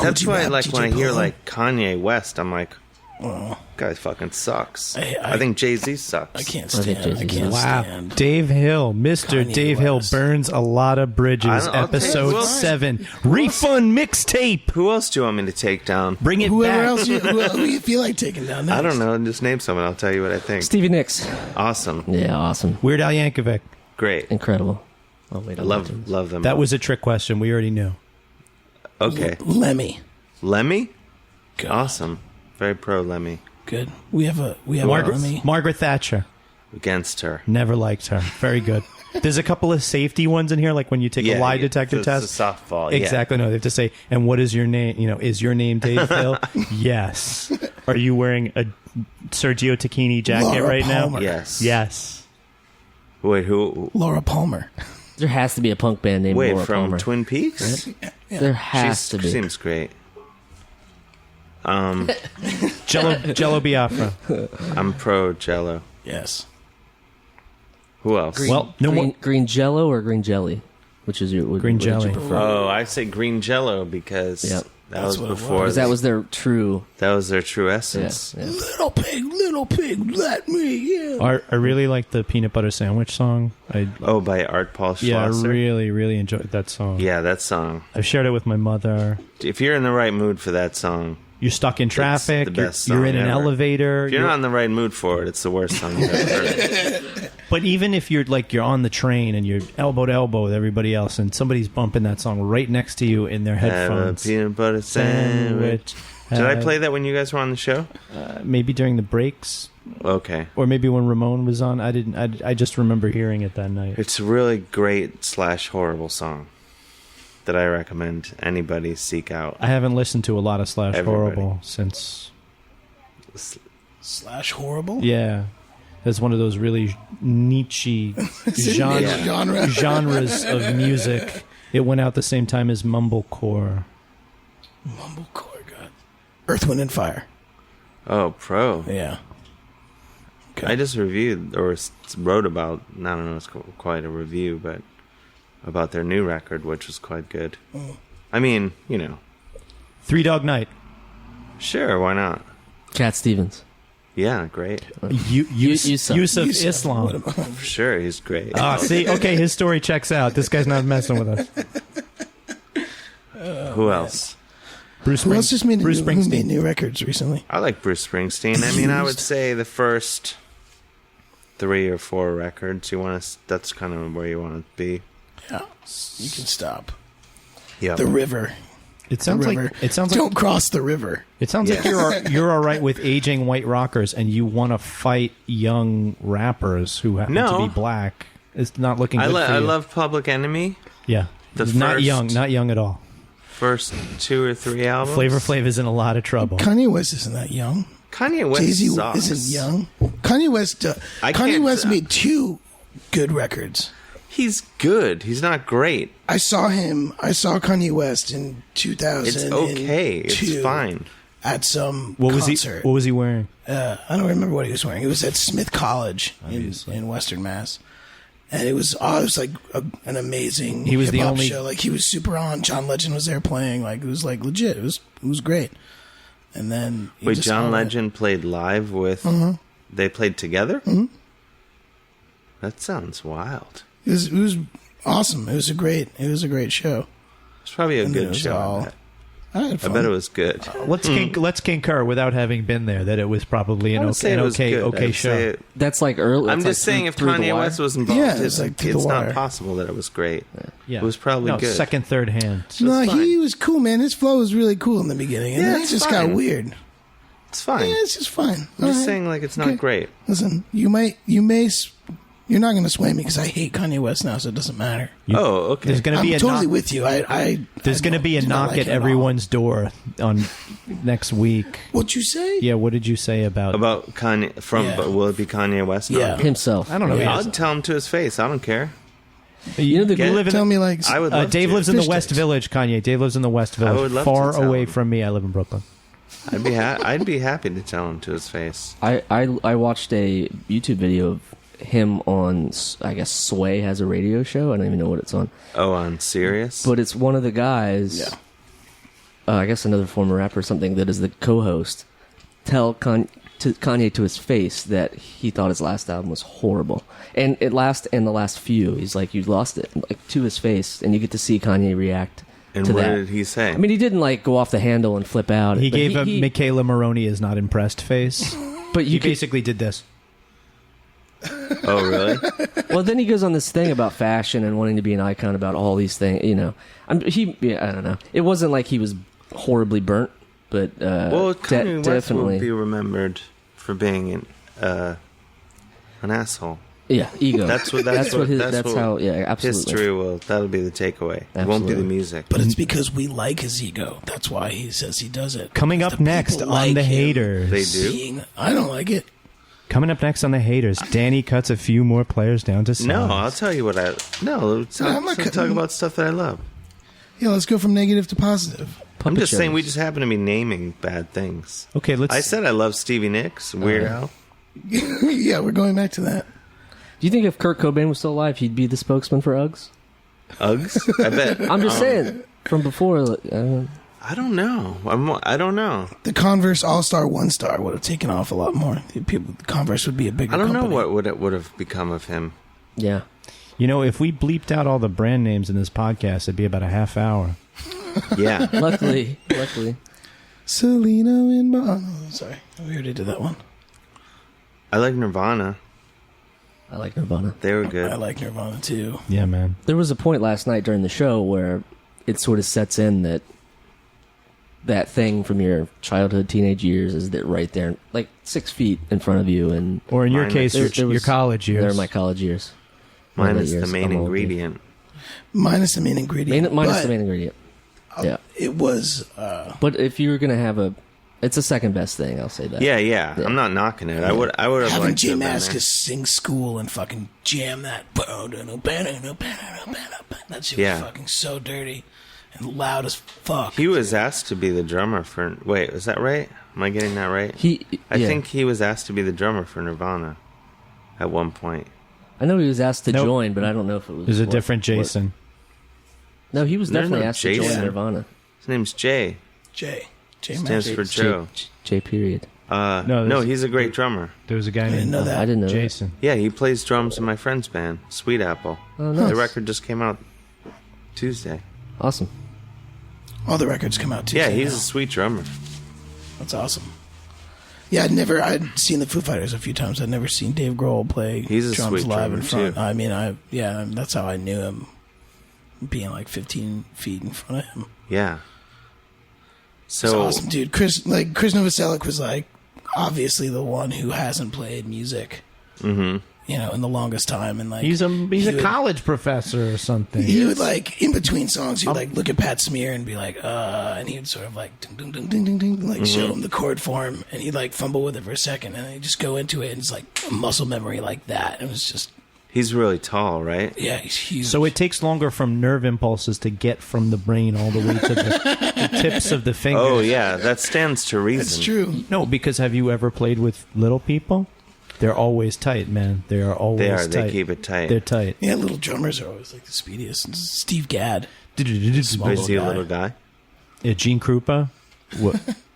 that's Coogee why, Rap, like, when I DJ hear, Polo. like, Kanye West, I'm like, Oh, guy fucking sucks. I- I think Jay-Z sucks. I can't I think stand. I Jay-Z can't does. Wow. stand. Dave Hill, Mr. Kanye Dave Hill West. burns a lot of bridges. I don't- okay, Episode who else? 7. Refund mixtape. Who else do you want me to take down? Bring it Whoever back. else who you feel like taking down next? I don't know. Just name someone. I'll tell you what I think. Stevie Nicks. Awesome. Yeah, awesome. Weird Al Yankovic. Great. Incredible. Oh, wait, I love them. That all. was a trick question. We already knew. Okay. Lemmy. Lemmy? God. Awesome. Very pro Lemmy. Good. We have a Margaret, Lemmy. Margaret Thatcher. Against her. Never liked her. Very good. There's a couple of safety ones in here, like when you take a lie detector it's test. a softball. Yeah. Exactly. No, they have to say, and what is your name? Is your name Dave Hill? Yes. Are you wearing a Sergio Tacchini jacket Laura right Palmer. now? Yes. Yes. Wait, who? Laura Palmer. There has to be a punk band named Wait, Laura from Palmer. Twin Peaks? There has She to be. seems great. Jello Biafra. I'm pro Jello. Yes. Who else? Green, Well, no green, more- green Jello or green jelly? Which is your Green what did you jelly. prefer? Oh, I say green Jello because Yep. that That's was what it before. Because that was their true. that was their true Yeah, essence. yeah. Little pig, let me. Yeah. I really like the peanut butter sandwich song. Oh, by Art Paul I Schlosser. really enjoyed that song. Yeah, that song. I've shared it with my mother. If you're in the right mood for that song, You're stuck in traffic. the best you're in song an ever. elevator. if you're not in the right mood for it, it's the worst song you've ever heard. But even if you're on the train and you're elbow to elbow with everybody else, and somebody's bumping that song right next to you in their Have a headphones, peanut butter sandwich. Did I Have- play that when you guys were on the show? Maybe during the breaks, Okay. or maybe when Ramon was on. I didn't. I just remember hearing it that night. It's a really great / horrible song that I recommend anybody seek out. I haven't listened to a lot of / Everybody. horrible since. Slash horrible. Yeah, it's one of those really Nietzsche Genre. genres of music. It went out the same time as mumblecore. Mumblecore, God. Earth, Wind, and Fire. Oh, pro. Yeah. Okay. I just reviewed or wrote about, I don't know, it's quite a review, but about their new record, which was quite good. I mean, Three Dog Night. sure, why not? Cat Stevens. Yeah, great. Yusuf Yusuf. Islam. For sure, he's great. Ah, see, okay, his story checks out. This guy's not messing with us. Who else? Who else just made Bruce who made Springsteen. new records recently? I like Bruce Springsteen. I mean, I would say the first 3 or 4 records that's kind of where you want to be. Yeah. You can stop. Yeah. The river. It The sounds river. like Don't cross the river. it sounds like you're all right with aging white rockers, and you want to fight young rappers who happen No. to be black. It's not looking good for you. I love Public Enemy. Yeah, the not first- young at all. First 2 or 3 albums. Flavor Flav is in a lot of trouble. Kanye West isn't that young. Kanye West Jay-Z sucks. isn't young. Kanye West. I Kanye can't- West made 2 good records. He's good. He's not great. I saw Kanye West in 2000. It's okay. It's fine. At some What was concert. What was he wearing? I don't remember what he was wearing. It was at Smith College Obviously. in Western Mass, and it was like an amazing. He was the hip-hop only- show. Like he was super on. John Legend was there playing. Like it was like legit. It was great. And then he Wait, just John all went- Legend played live with. They played together. That sounds wild. It was awesome. It was a great show. It's probably a And then it good was show. I all- bet. I had I fun. bet it was good. Let's concur without having been there that it was probably I an would say it was good. I okay would show. say it- That's like early. I'm that's just like saying if Through the Kanye Wire. West was involved, Yeah, it's like Through the it's not Wire. possible that it was great. Yeah. It was probably good. Second, third hand. No, it's fine. he was cool, man. His flow was really cool in the beginning, and Yeah, then it it's just got fine. weird. It's fine. Yeah, it's just fine. I'm just saying, like, it's not Okay. great. Listen, you're not going to sway me because I hate Kanye West now, so it doesn't matter. Oh, okay. There's going to I'm be a totally knock, with you. there's going to be a do not knock like at him at all. everyone's door on next week. What'd you say? Yeah, what did you say about? Kanye Yeah. but will it be Kanye West? now? Yeah. himself. I don't know. Yeah. I'll tell him to his face. I don't care. You know the You live in Tell me, like, I would love Dave to. lives in the Fish West sticks. Village, Kanye. Dave lives in the West I Village, would love far to tell away him. from me. I live in Brooklyn. I'd be happy to tell him to his face. I watched a YouTube video of him on, I guess Sway has a radio show. I don't even know what it's on, Oh, on Sirius? but it's one of the guys. Yeah. I guess another former rapper or something that is the co-host. Tell Kanye to his face that he thought his last album was horrible, and the last few, he's like, you lost it, like to his face, and you get to see Kanye react. And to what that. did he say? I mean, he didn't like go off the handle and flip out. He but gave a Michaela Maroney is not impressed face. But He you could, basically did this. Oh, really? well, then he goes on this thing about fashion and wanting to be an icon about all these things. You know, I don't know. It wasn't like he was horribly burnt, but Well, Kanye West definitely, will be remembered for being an asshole. yeah, ego. That's what how. Yeah, absolutely. History that'll be the takeaway. It won't be the Absolutely. music. But it's because we like his ego. That's why he says he does it. Coming up The next people on like The him. Haters. They do? I don't like it. Coming up next on The Haters, Danny cuts a few more players down to size. No, I'll tell you what I... No, I'm not talk cutting- about stuff that I love. Yeah, let's go from negative to positive. I'm Puppet just saying shows. we just happen to be naming bad things. Okay, let's. I said I love Stevie Nicks, Weird Al. Yeah, we're going back to that. Do you think if Kurt Cobain was still alive, he'd be the spokesman for Uggs? Uggs? I bet. I'm just saying from before. I don't know. I don't know. The Converse All-Star One Star would have taken off a lot more. Converse would be a bigger I don't know company. what would have become of him. Yeah. You know, if we bleeped out all the brand names in this podcast, it'd be about a half hour. Yeah. Luckily. Selena and sorry, we already did that one. I like Nirvana. I like Nirvana. They were good. I like Nirvana too. Yeah, man. There was a point last night during the show where it sort of sets in that thing from your childhood, teenage years is that right there, like 6 feet in front of you, and Or in your Mine case, is- your was- college years. they're my college years. Minus the years. main I'm old, ingredient. Minus the main ingredient. Minus but the main ingredient. Yeah, It was. but if you were gonna have it's a second best thing. I'll say that. Yeah. Yeah. I'm not knocking it. I would have Having liked to Jay have been there. Mascis sing School and fucking jam that. That shit Yeah. was fucking so dirty and loud as fuck. He was asked to be the drummer for... Wait, is that right? Am I getting that right? I yeah. think he was asked to be the drummer for Nirvana at one point. I know he was asked to Nope. join, but I don't know if it was. There's a what- different Jason. No, he was There's definitely no asked to Jason. join Nirvana. His name's Jay. Jay Stands Mascis. for Joe. J. Period. No, No, there's- he's a great drummer. There was a guy I didn't named know that. I didn't know. Jason. Yeah, he plays drums in my friend's band, Sweet Apple. That. Oh, nice. The record just came out Tuesday. Awesome. All the records come out too. Yeah, he's a sweet drummer. That's awesome. Yeah, I'd seen the Foo Fighters a few times. I'd never seen Dave Grohl play He's a drums sweet live drummer, in front. too. I mean, that's how I knew him, being like 15 feet in front of him. Yeah. It's So awesome, dude. Chris Novoselic was like obviously the one who hasn't played music, in the longest time, and like He's a he would- college professor or something. He would like in between songs, he would like look at Pat Smear and be like, and he would sort of like ding ding ding ding ding ding, like show him the chord form, and he'd like fumble with it for a second, and then he'd just go into it, and it's like a muscle memory like that. It was just he's really tall, right? yeah, he's huge. So it takes longer from nerve impulses to get from the brain all the way to the tips of the fingers. Oh, yeah, that stands to reason. That's true. No, because have you ever played with little people? They're always tight, man. They are always They are. tight. They keep it tight. They're tight. Yeah, little drummers are always like the speediest. And Steve Gadd. Is he a guy. little guy? Gene Krupa,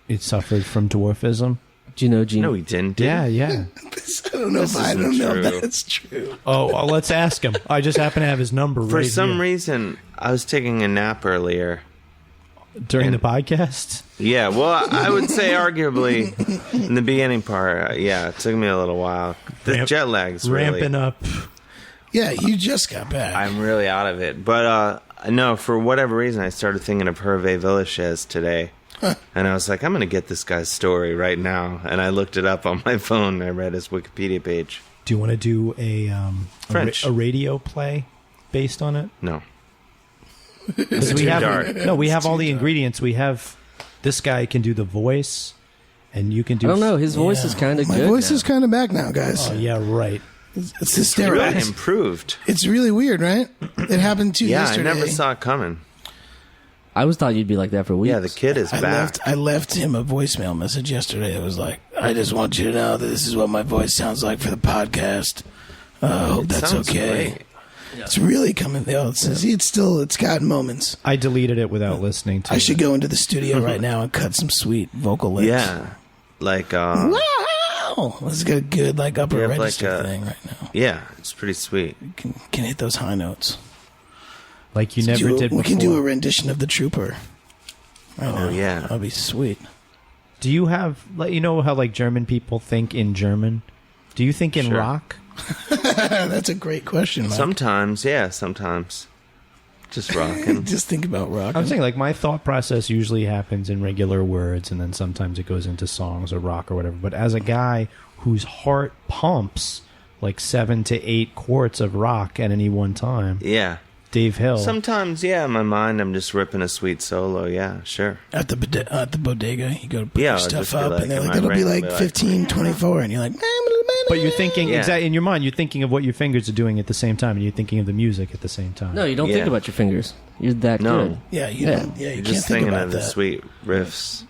it suffered from dwarfism. Do you know Gene? No, he didn't. did he? Yeah. I don't know if I isn't don't know true. if that's true. Oh, well, let's ask him. I just happen to have his number For right some here. reason, I was taking a nap earlier, During the podcast? Yeah, well, I would say arguably in the beginning part, it took me a little while. The jet lag's really... Ramping up. Yeah, you just got back. I'm really out of it. But, no, for whatever reason, I started thinking of Hervé Villechaize today. And I was like, I'm going to get this guy's story right now. And I looked it up on my phone, and I read his Wikipedia page. Do you want to do a radio play based on it? No. Because we have all the ingredients. We have this guy can do the voice, and you can do. I don't know. His voice is kind of good. My voice now. is kind of back now, guys. Oh yeah, right. It's hysterical. Really improved. It's really weird, right? It happened to you yesterday. I never saw it coming. I always thought youed be like that for weeks. Yeah, the kid is back. I left him a voicemail message yesterday. It was like, I just want you to know that this is what my voice sounds like for the podcast. I hope that's okay. Great. It's really coming. It's got moments. I deleted it without listening to it. I should go into the studio right now and cut some sweet vocal licks. Yeah. Like, wow! Let's get a good, upper register thing right now. Yeah, it's pretty sweet. Can hit those high notes. Like you never did before. We can do a rendition of The Trooper. Right now. Yeah. That'll be sweet. Do you have, you know how German people think in German? Do you think in rock? That's a great question, Mike. Sometimes. Just rocking. Just think about rock. I'm saying, my thought process usually happens in regular words, and then sometimes it goes into songs or rock or whatever. But as a guy whose heart pumps 7 to 8 quarts of rock at any one time, Yeah. Dave Hill. Sometimes, in my mind, I'm just ripping a sweet solo. Yeah, sure. At the bodega, you go to put your stuff I'll up, just and they're be like, that'll be 15, 24, and you're like, but you're thinking, exactly in your mind, you're thinking of what your fingers are doing at the same time, and you're thinking of the music at the same time. No, you don't think about your fingers. You're that good. Yeah, you You're can't just think thinking about of the that. sweet riffs.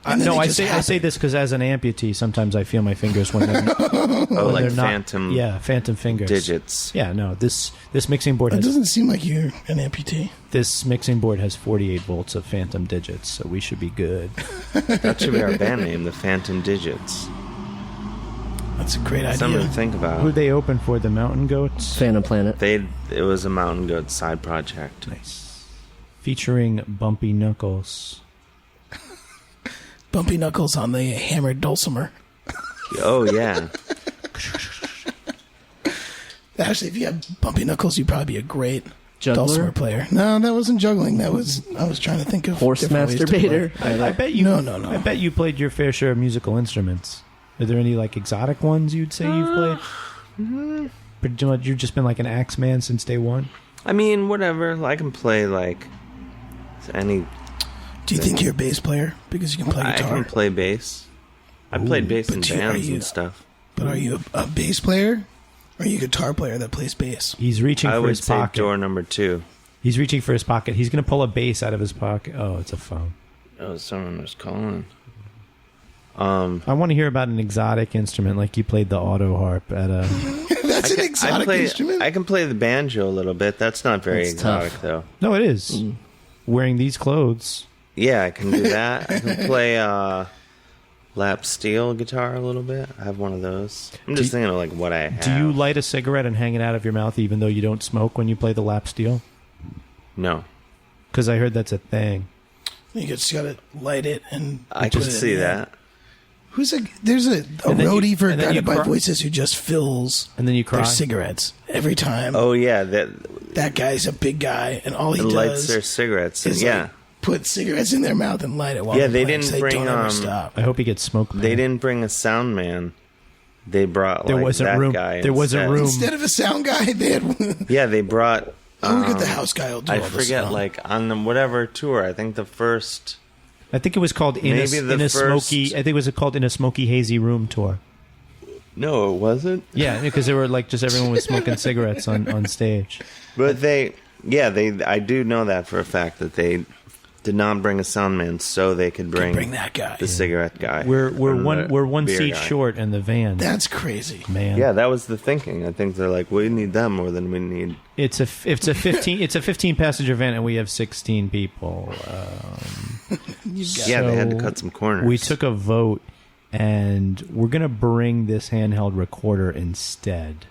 No, I say this because as an amputee, sometimes I feel my fingers when they're like they're not, phantom. Phantom fingers. Digits. Yeah, no. This mixing board It has. doesn't seem like you're an amputee. This mixing board has 48 volts of phantom digits, so we should be good. That should be our band name, the Phantom Digits. That's a great idea. Something to think about. Who they open for? The Mountain Goats. Phantom Planet. It was a Mountain Goat side project. Nice. Featuring Bumpy Knuckles. Bumpy Knuckles on the hammered dulcimer. Oh yeah. Actually, if you had Bumpy Knuckles, you'd probably be a great Juggler? dulcimer player. No, that wasn't juggling. I was trying to think of Horse different ways to play. masturbator. I bet you. No. I bet you played your fair share of musical instruments. Are there any exotic ones you'd say you've played? Pretty much, you've just been an axe man since day one. I mean, whatever. I can play any. Do you think you're a bass player because you can play guitar? I can play bass. I played bass in bands and stuff. But are you a bass player? Or are you a guitar player that plays bass? He's reaching I for would his say pocket. door number 2. He's reaching for his pocket. He's going to pull a bass out of his pocket. Oh, it's a phone. Oh, someone was calling. I want to hear about an exotic instrument, like you played the auto harp at a. That's an exotic instrument. I can play the banjo a little bit. That's not very That's exotic, tough. though. No, it is. Wearing these clothes. Yeah, I can do that. I can play lap steel guitar a little bit. I have one of those. I'm just thinking of what I have. Do you light a cigarette and hang it out of your mouth, even though you don't smoke when you play the lap steel? No. Because I heard that's a thing. You just gotta light it and. I can see that. There's a roadie for and then you Guided by cry. Voices who just fills And then you their cry. cigarettes every time. Oh yeah, That guy's a big guy, and all he and does lights their cigarettes. is Yeah, put cigarettes in their mouth and light it while Yeah, they're they playing, didn't so they bring, don't ever stop. I hope he gets smoked. they didn't bring a sound man. They brought There wasn't that room. guy. There wasn't instead. room. Instead of a sound guy, they had. Yeah, they brought. Oh, we got the house guy. Will do I all the forget, sound. on the whatever tour. I think the first. I think it was called in Maybe a the first- smoky. I think it was called In a Smoky Hazy Room tour. No, it wasn't. Yeah, because they were just everyone was smoking cigarettes on stage. But I do know that for a fact that they did not bring a sound man so they could bring that guy. the cigarette guy. We're or one beer seat guy. short in the van. That's crazy. Man. Yeah, that was the thinking. I think they're like, we need them more than we need. It's a 15 passenger van and we have 16 people. Yeah, they had to cut some corners. We took a vote and we're gonna bring this handheld recorder instead.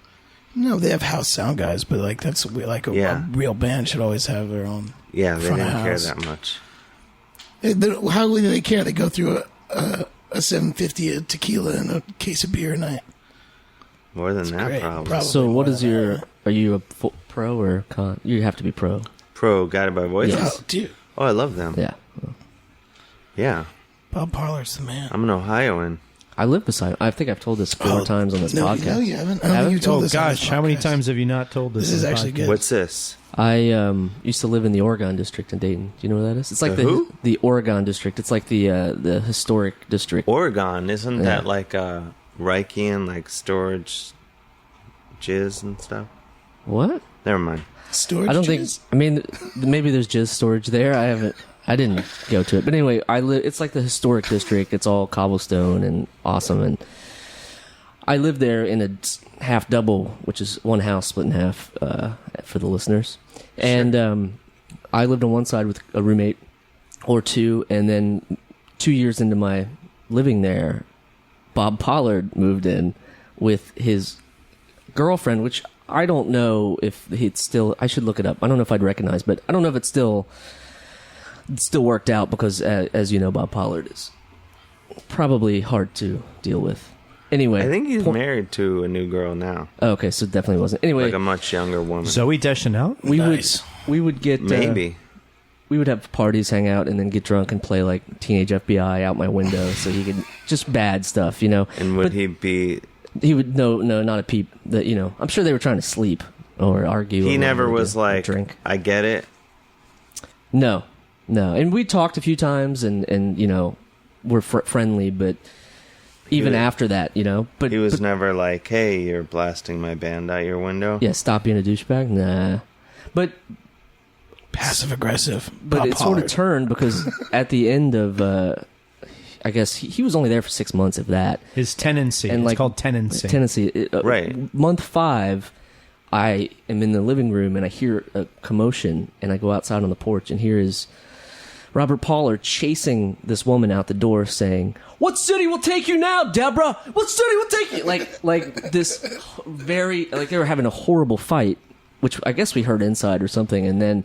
No, they have house sound guys, but a real band should always have their own. Yeah, they front of didn't care house. that much. How do they care? They go through a $7.50 of tequila and a case of beer a night. More than that, Great. probably. So what more is than your? that. Are you a pro or con? You have to be pro. Pro Guided by Voices. Yes. Oh, dude. Oh, I love them. Yeah. Yeah. Bob Parler's the man. I'm an Ohioan. I live beside. I think I've told this 4 times on this no, podcast. No, you haven't. I don't think you told Oh this on this gosh, how many podcast. times have you not told this? This is on the actually podcast? good. What's this? I used to live in the Oregon district in Dayton. Do you know where that is? It's like The who? the Oregon district. It's like the historic district. Oregon. Isn't Yeah. that like Reichian, like storage jizz and stuff? What? Never mind. Storage I don't think. jizz? I mean, maybe there's jizz storage there. I haven't. I didn't go to it, but anyway, it's like the historic district. It's all cobblestone and awesome, and I lived there in a half double, which is one house split in half for the listeners. And I lived on one side with a roommate or two, and then 2 years into my living there, Bob Pollard moved in with his girlfriend, which I don't know if he'd still. I should look it up. I don't know if I'd recognize, but I don't know if it's still worked out because, as you know, Bob Pollard is probably hard to deal with. Anyway, I think he's married to a new girl now, Oh, okay, so it definitely wasn't. Anyway, like a much younger woman. Zoe Deschanel? we Nice. would get Maybe. we would have parties, hang out, and then get drunk and play like Teenage FBI out my window, so he could just bad stuff, you know. And would But he be? he would no, not a peep. That you know, I'm sure they were trying to sleep or argue. He or never whatever, was or like, drink. I get it. No, and we talked a few times, and you know, we're friendly, but even was- after that, you know, but He was but, never like, hey, you're blasting my band out your window. yeah, stop being a douchebag. Nah, but Passive aggressive. but Bob it sort of Pollard. turned because at the end of I guess he was only there for 6 months, if that. His tenancy. And It's like called tenancy. Tennessee, Right. Month 5, I am in the living room and I hear a commotion, and I go outside on the porch, and here is Robert Pollard chasing this woman out the door, saying, "What city will take you now, Deborah? What city will take you?" Like this, very like they were having a horrible fight, which I guess we heard inside or something, and then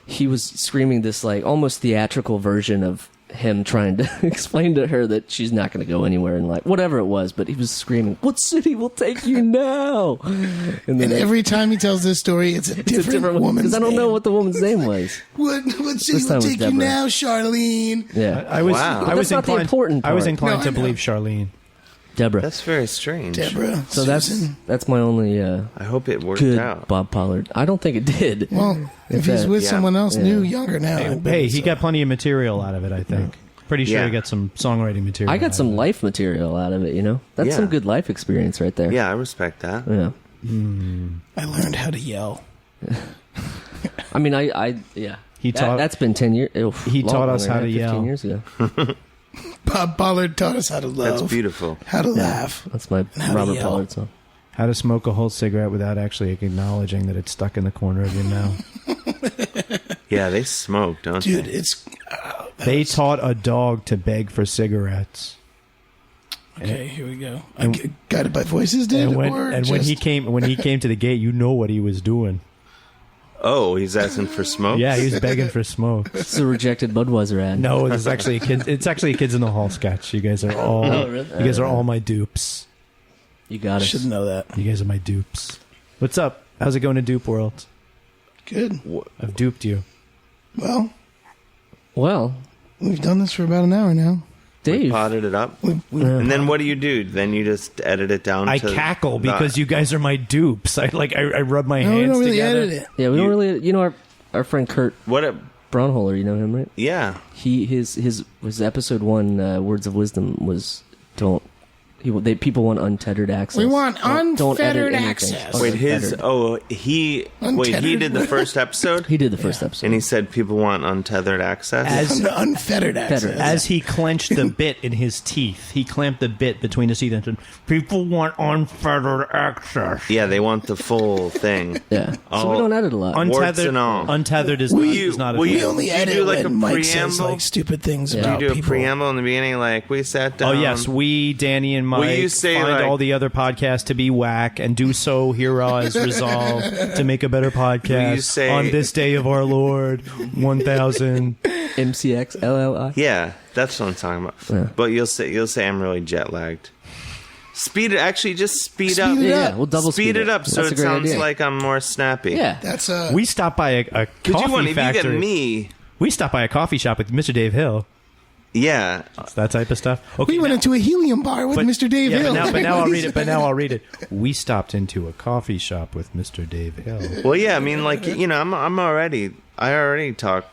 he was screaming this like almost theatrical version of him trying to explain to her that she's not going to go anywhere in life, whatever it was. But he was screaming, "What city will take you now?" And And every time he tells this story, it's a different woman's because I don't know name. what the woman's name was. What city This time will was take you Deborah. now, Charlene? Yeah, I was, Wow. I was That's not the inclined. important I was part. inclined No, to I know. believe Charlene. Deborah. That's very strange. Deborah. So Susan. that's my only I hope it worked good out. Bob Pollard. I don't think it did. Well, if he's that- with yeah. someone else Yeah. new, younger now. I bet Hey, it's, he got plenty of material out of it, I think. Pretty sure Yeah. he got some songwriting material. I out got of some it. life material out of it. You know, that's Yeah. some good life experience right there. Yeah, I respect that. Yeah. I learned how to yell. I mean, I yeah. He taught- That's been 10 years. He taught us how to 15 yell. years ago. Bob Pollard taught us how to love. That's beautiful. How to laugh. That's my how to Robert yell. Pollard song. How to smoke a whole cigarette without actually acknowledging that it's stuck in the corner of your mouth. Yeah, they smoke, don't Dude, they? it's... They taught a dog to beg for cigarettes. Okay, here we go. Guided by Voices did? And when or and when he just- came to the gate, you know what he was doing. Oh, he's asking for smoke? Yeah, he was begging for smoke. It's a rejected Budweiser ad. No, it's actually a kid. It's actually a Kids in the Hall sketch. You guys are all. really? You guys are all my dupes. You got us. Should know that. You guys are my dupes. What's up? How's it going in Dupe World? Good. I've duped you. Well, Well, we've done this for about an hour now. Dave. Potted it up. We And then what do? Then you just edit it down I to cackle the- because you guys are my dupes. I rub my no, we hands don't really together. edit it. Yeah, we You- don't really. You know our friend Kurt What a... Braunholer. You know him, right? Yeah. His episode 1 words of wisdom was don't. People want untethered access. We want Don't edit unfettered anything. access. Wait, Unfettered. he Untethered. did the first episode? He did the first episode. And he said people want untethered access? As Unfettered access. Fettered. As he clenched the bit in his teeth, he clamped the bit between his teeth and said, "People want unfettered access." Yeah, they want the full thing. Yeah. So Oh, we don't edit a lot. Warts Untethered, and all. untethered is Will not, you- is not a will thing. you- We only Do you edit do like when a Mike says preamble? like stupid things Yeah. Do you about do a people. preamble in the beginning? Like, we sat Oh down. yes, we, Danny and Mike, Will you say, find like- all the other podcasts to be whack, and do so hereas resolve to make a better podcast you say- on this day of our Lord, 1000. MCX LLI. Yeah, that's what I'm talking about. Yeah. But you'll say I'm really jet lagged. Speed it. Actually, just speed Speed up. it Yeah, up. we'll double Speed it up so That's a it great sounds idea. like I'm more snappy. Yeah. That's We stopped by a Could coffee you want if factory. you get me? We stopped by a coffee shop with Mr. Dave Hill. Yeah. It's that type of stuff. Okay, we went into a helium bar with Mr. Dave Hill. But now I'll read it. But now I'll read it. We stopped into a coffee shop with Mr. Dave Hill. Well, yeah. I mean, like I already talk.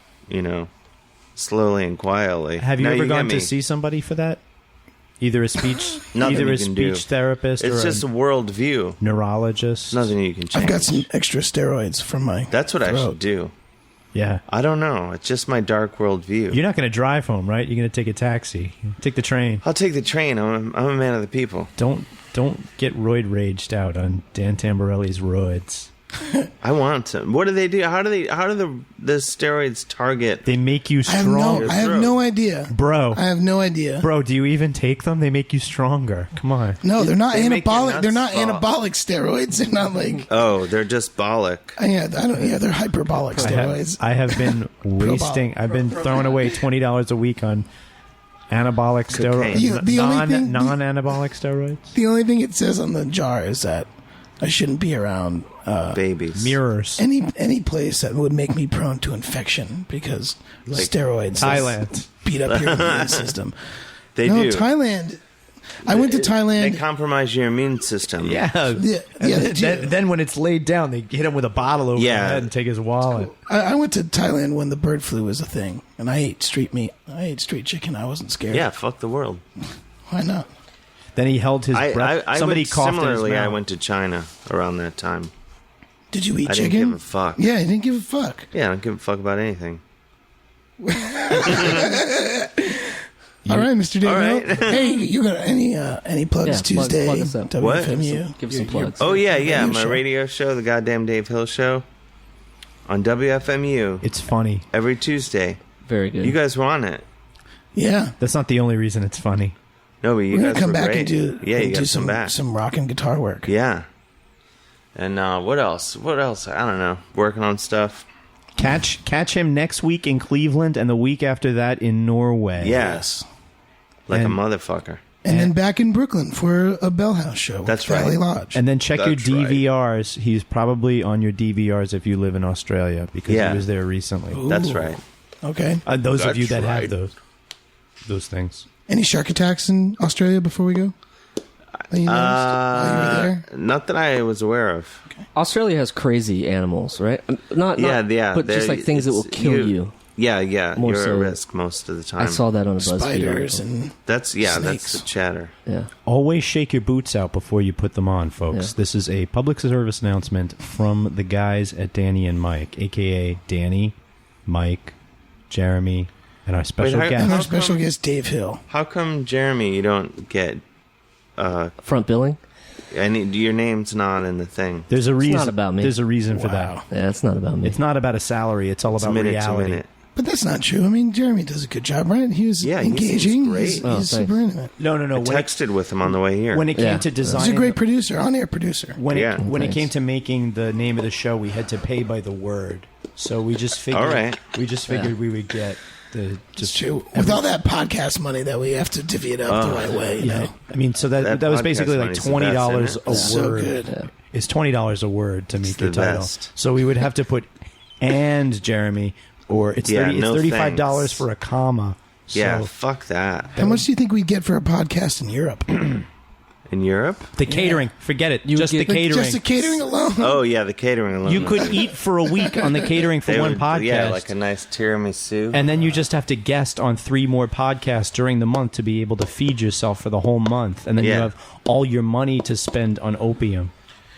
Slowly and quietly. Have you Now ever get gone me. to see somebody for that? Either a speech, Nothing either you a can do. speech therapist It's or just a a world view. neurologist. Nothing you can change. I've got some extra steroids from my. That's what I throat. should do. Yeah. I don't know. It's just my dark world view. You're not going to drive home, right? You're going to take a taxi. Take the train. I'll take the train. I'm a man of the people. Don't get roid raged out on Dan Tamborelli's roids. I want to. What do they do? How do the steroids target? They make you I have stronger. no. I have no idea, Bro. I have no idea. Bro, do you even take them? They make you stronger. Come on. No, they're not They make your anabolic. nuts They're not fall. anabolic steroids. They're not like. Oh, they're just bollock. Yeah, I don't. Yeah, they're hyperbolic steroids. I have been wasting. I've been throwing away $20 a week on anabolic steroids. Cocaine. The only thing- Non-anabolic steroids. The only thing it says on the jar is that I shouldn't be around Babies. Mirrors. any place that would make me prone to infection because steroids Thailand. beat up your immune system. They No, do. Thailand. I went to They Thailand. compromise your immune system. Yeah. Yeah, And they do. then when it's laid down, they hit him with a bottle over Yeah. the head and take his wallet. I went to Thailand when the bird flu was a thing, and I ate street meat. I ate street chicken. I wasn't scared. Yeah, fuck the world. Why not? Then he held his breath. I Somebody went, coughed similarly, in his I mouth. went to China around that time. Did you eat I chicken? didn't give a fuck. Yeah, I didn't give a fuck. Yeah, I don't give a fuck about anything. All right, Mr. Dave. All right. Hey, you got any plugs? Yeah, Tuesday, plug us up. What? WFMU. Give us some plugs. Oh, yeah, radio my show. radio show, the goddamn Dave Hill Show, on WFMU It's funny. every Tuesday. Very good. You guys were on it. Yeah, That's not the only reason it's funny. No, but you we're gonna guys come were back great. and do Yeah, you and do guys come back. some rock and guitar work. Yeah. And what else? What else? I don't know. Working on stuff. Catch him next week in Cleveland and the week after that in Norway. Yes. Like And- a motherfucker. And then back in Brooklyn for a Bell House show. with That's Valley right. Lodge. And then check your That's right. DVRs. He's probably on your DVRs if you live in Australia because Yeah. he was there recently. That's Ooh. right. Okay. Those of That's you that right. have those things. Any shark attacks in Australia before we go? That you noticed while you were there? Not that I was aware of. Australia has crazy animals, right? Not Yeah. but just They're- like things that will it's- kill you. Yeah. More You're so- at risk most of the time. I saw that on a BuzzFeed Spiders article. and That's snakes. the chatter. Yeah. Always shake your boots out before you put them on, folks. Yeah. This is a public service announcement from the guys at Danny and Mike, a.k.a. Danny, Mike, Jeremy, and our special how- guest. and How our special come- guest Dave Hill. How come, Jeremy, you don't get Front billing? your name's not in the thing? There's a reason. not about me. There's a reason for Wow. that. Yeah, it's not about me. It's not about a salary. It's all It's a about minute reality. to minute. But that's not true. I mean, Jeremy does a good job, right? He was Yeah, he seems engaging. great. He's, Oh, he's thanks. super into it. No. I When it, texted with him on the way here. when it came Yeah. to design, He's a great producer, on-air producer. when Yeah. it when it Thanks. came to making the name of the show, we had to pay by the word. So we just figured. All right. We just figured we would get the It's just true. With all that podcast money that we have to divvy it up the right way, you Yeah, know? I mean, so that That was podcast basically like money's the best, $20 isn't it? a So word. good. It's $20 a word to make It's your the title. best. So we would have to put and Jeremy, or it's Yeah, it's no $35 thanks. for a comma. So Yeah, fuck that. How much do you think we'd get for a podcast in Europe? In Europe? the catering, forget it. You Just the get- Like, catering. just the catering alone? Oh, yeah, the catering alone. You could eat for a week on the catering for They one would- podcast. Yeah, like a nice tiramisu. And then you just have to guest on 3 more podcasts during the month to be able to feed yourself for the whole month. And then you Yeah. have all your money to spend on opium.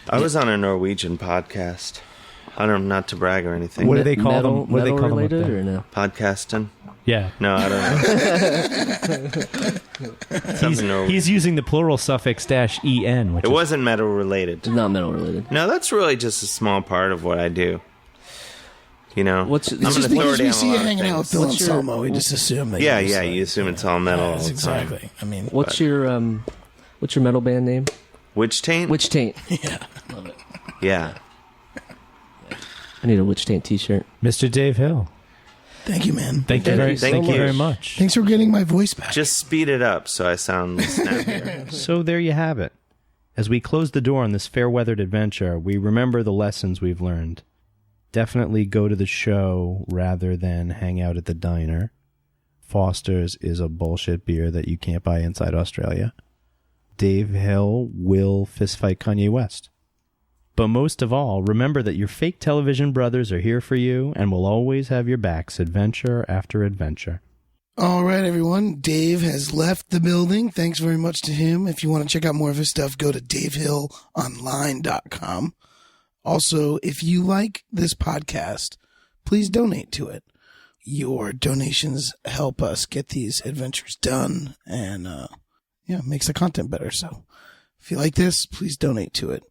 I was on a Norwegian podcast. I don't, not to brag or anything. What do they call metal, them? What do they metal call them up related there? or no? Podcasting? Yeah. No, I don't know. Something Norwegian. He's using the plural suffix -en, which It is wasn't metal related. Not metal related. No, that's really just a small part of what I do. You know, What's- I'm It's It's an just because authority we on a see you lot of hanging out with things. Phil and What's your- Selma, we just assume that Yeah, you're just yeah, like- you assume it's all metal all Yes, the time. exactly. I mean, What's your What's your metal band name? Witch Taint? Witch Taint. Yeah. Love it. Yeah. I need a Witch Taint t-shirt. Mr. Dave Hill. Thank you, man. Thank you very you. much. Thanks for getting my voice back. Just speed it up so I sound snappier. So there you have it. As we close the door on this fair-weathered adventure, we remember the lessons we've learned. Definitely go to the show rather than hang out at the diner. Foster's is a bullshit beer that you can't buy inside Australia. Dave Hill will fistfight Kanye West. But most of all, remember that your fake television brothers are here for you and will always have your backs adventure after adventure. All right, everyone. Dave has left the building. Thanks very much to him. If you want to check out more of his stuff, go to davehillonline.com. Also, if you like this podcast, please donate to it. Your donations help us get these adventures done and, makes the content better. So if you like this, please donate to it.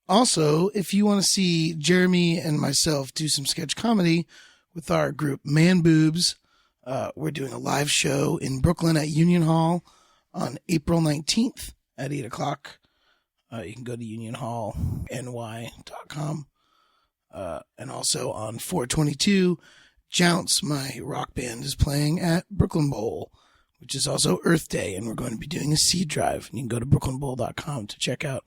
Also, if you want to see Jeremy and myself do some sketch comedy with our group Man Boobs, we're doing a live show in Brooklyn at Union Hall on April 19th at 8 o'clock. You can go to unionhallny.com. And also on 4/22, Jounce, my rock band, is playing at Brooklyn Bowl, which is also Earth Day, and we're going to be doing a seed drive. And you can go to brooklynbowl.com to check out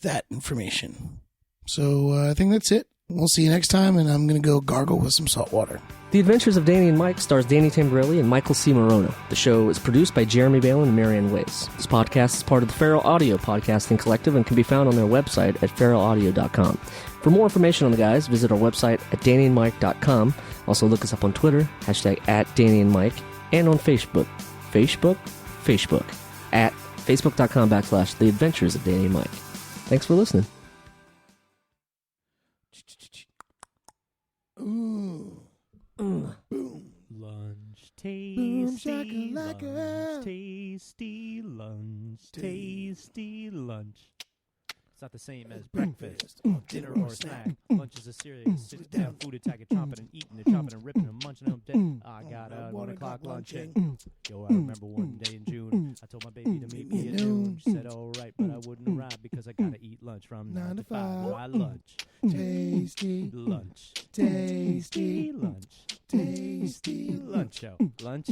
that information. So I think that's it. We'll see you next time, and I'm going to go gargle with some salt water. The Adventures of Danny and Mike stars Danny Tamborelli and Michael C. Morona. The show is produced by Jeremy Balin and Marianne Wace. This podcast is part of the Feral Audio Podcasting Collective and can be found on their website at feralaudio.com. For more information on the guys, visit our website at dannyandmike.com. Also look us up on Twitter, #@DannyandMike, and on Facebook. Facebook at facebook.com/The Adventures of Danny and Mike. Thanks for listening. Ooh. Lunch tasty, lunch tasty, lunch tasty, lunch. It's not the same as breakfast, dinner, or snack. Lunch is a serious sit-down food attack. Chomping and eating, chopping and ripping and munching them dead. I got a 1 o'clock luncheon. Yo, I remember one day in June, I told my baby to meet me at noon. She said, all right, but I wouldn't arrive because I gotta eat lunch from 9 to 5. My lunch. Tasty. Lunch. Tasty. Lunch. Tasty. Lunch. Lunch.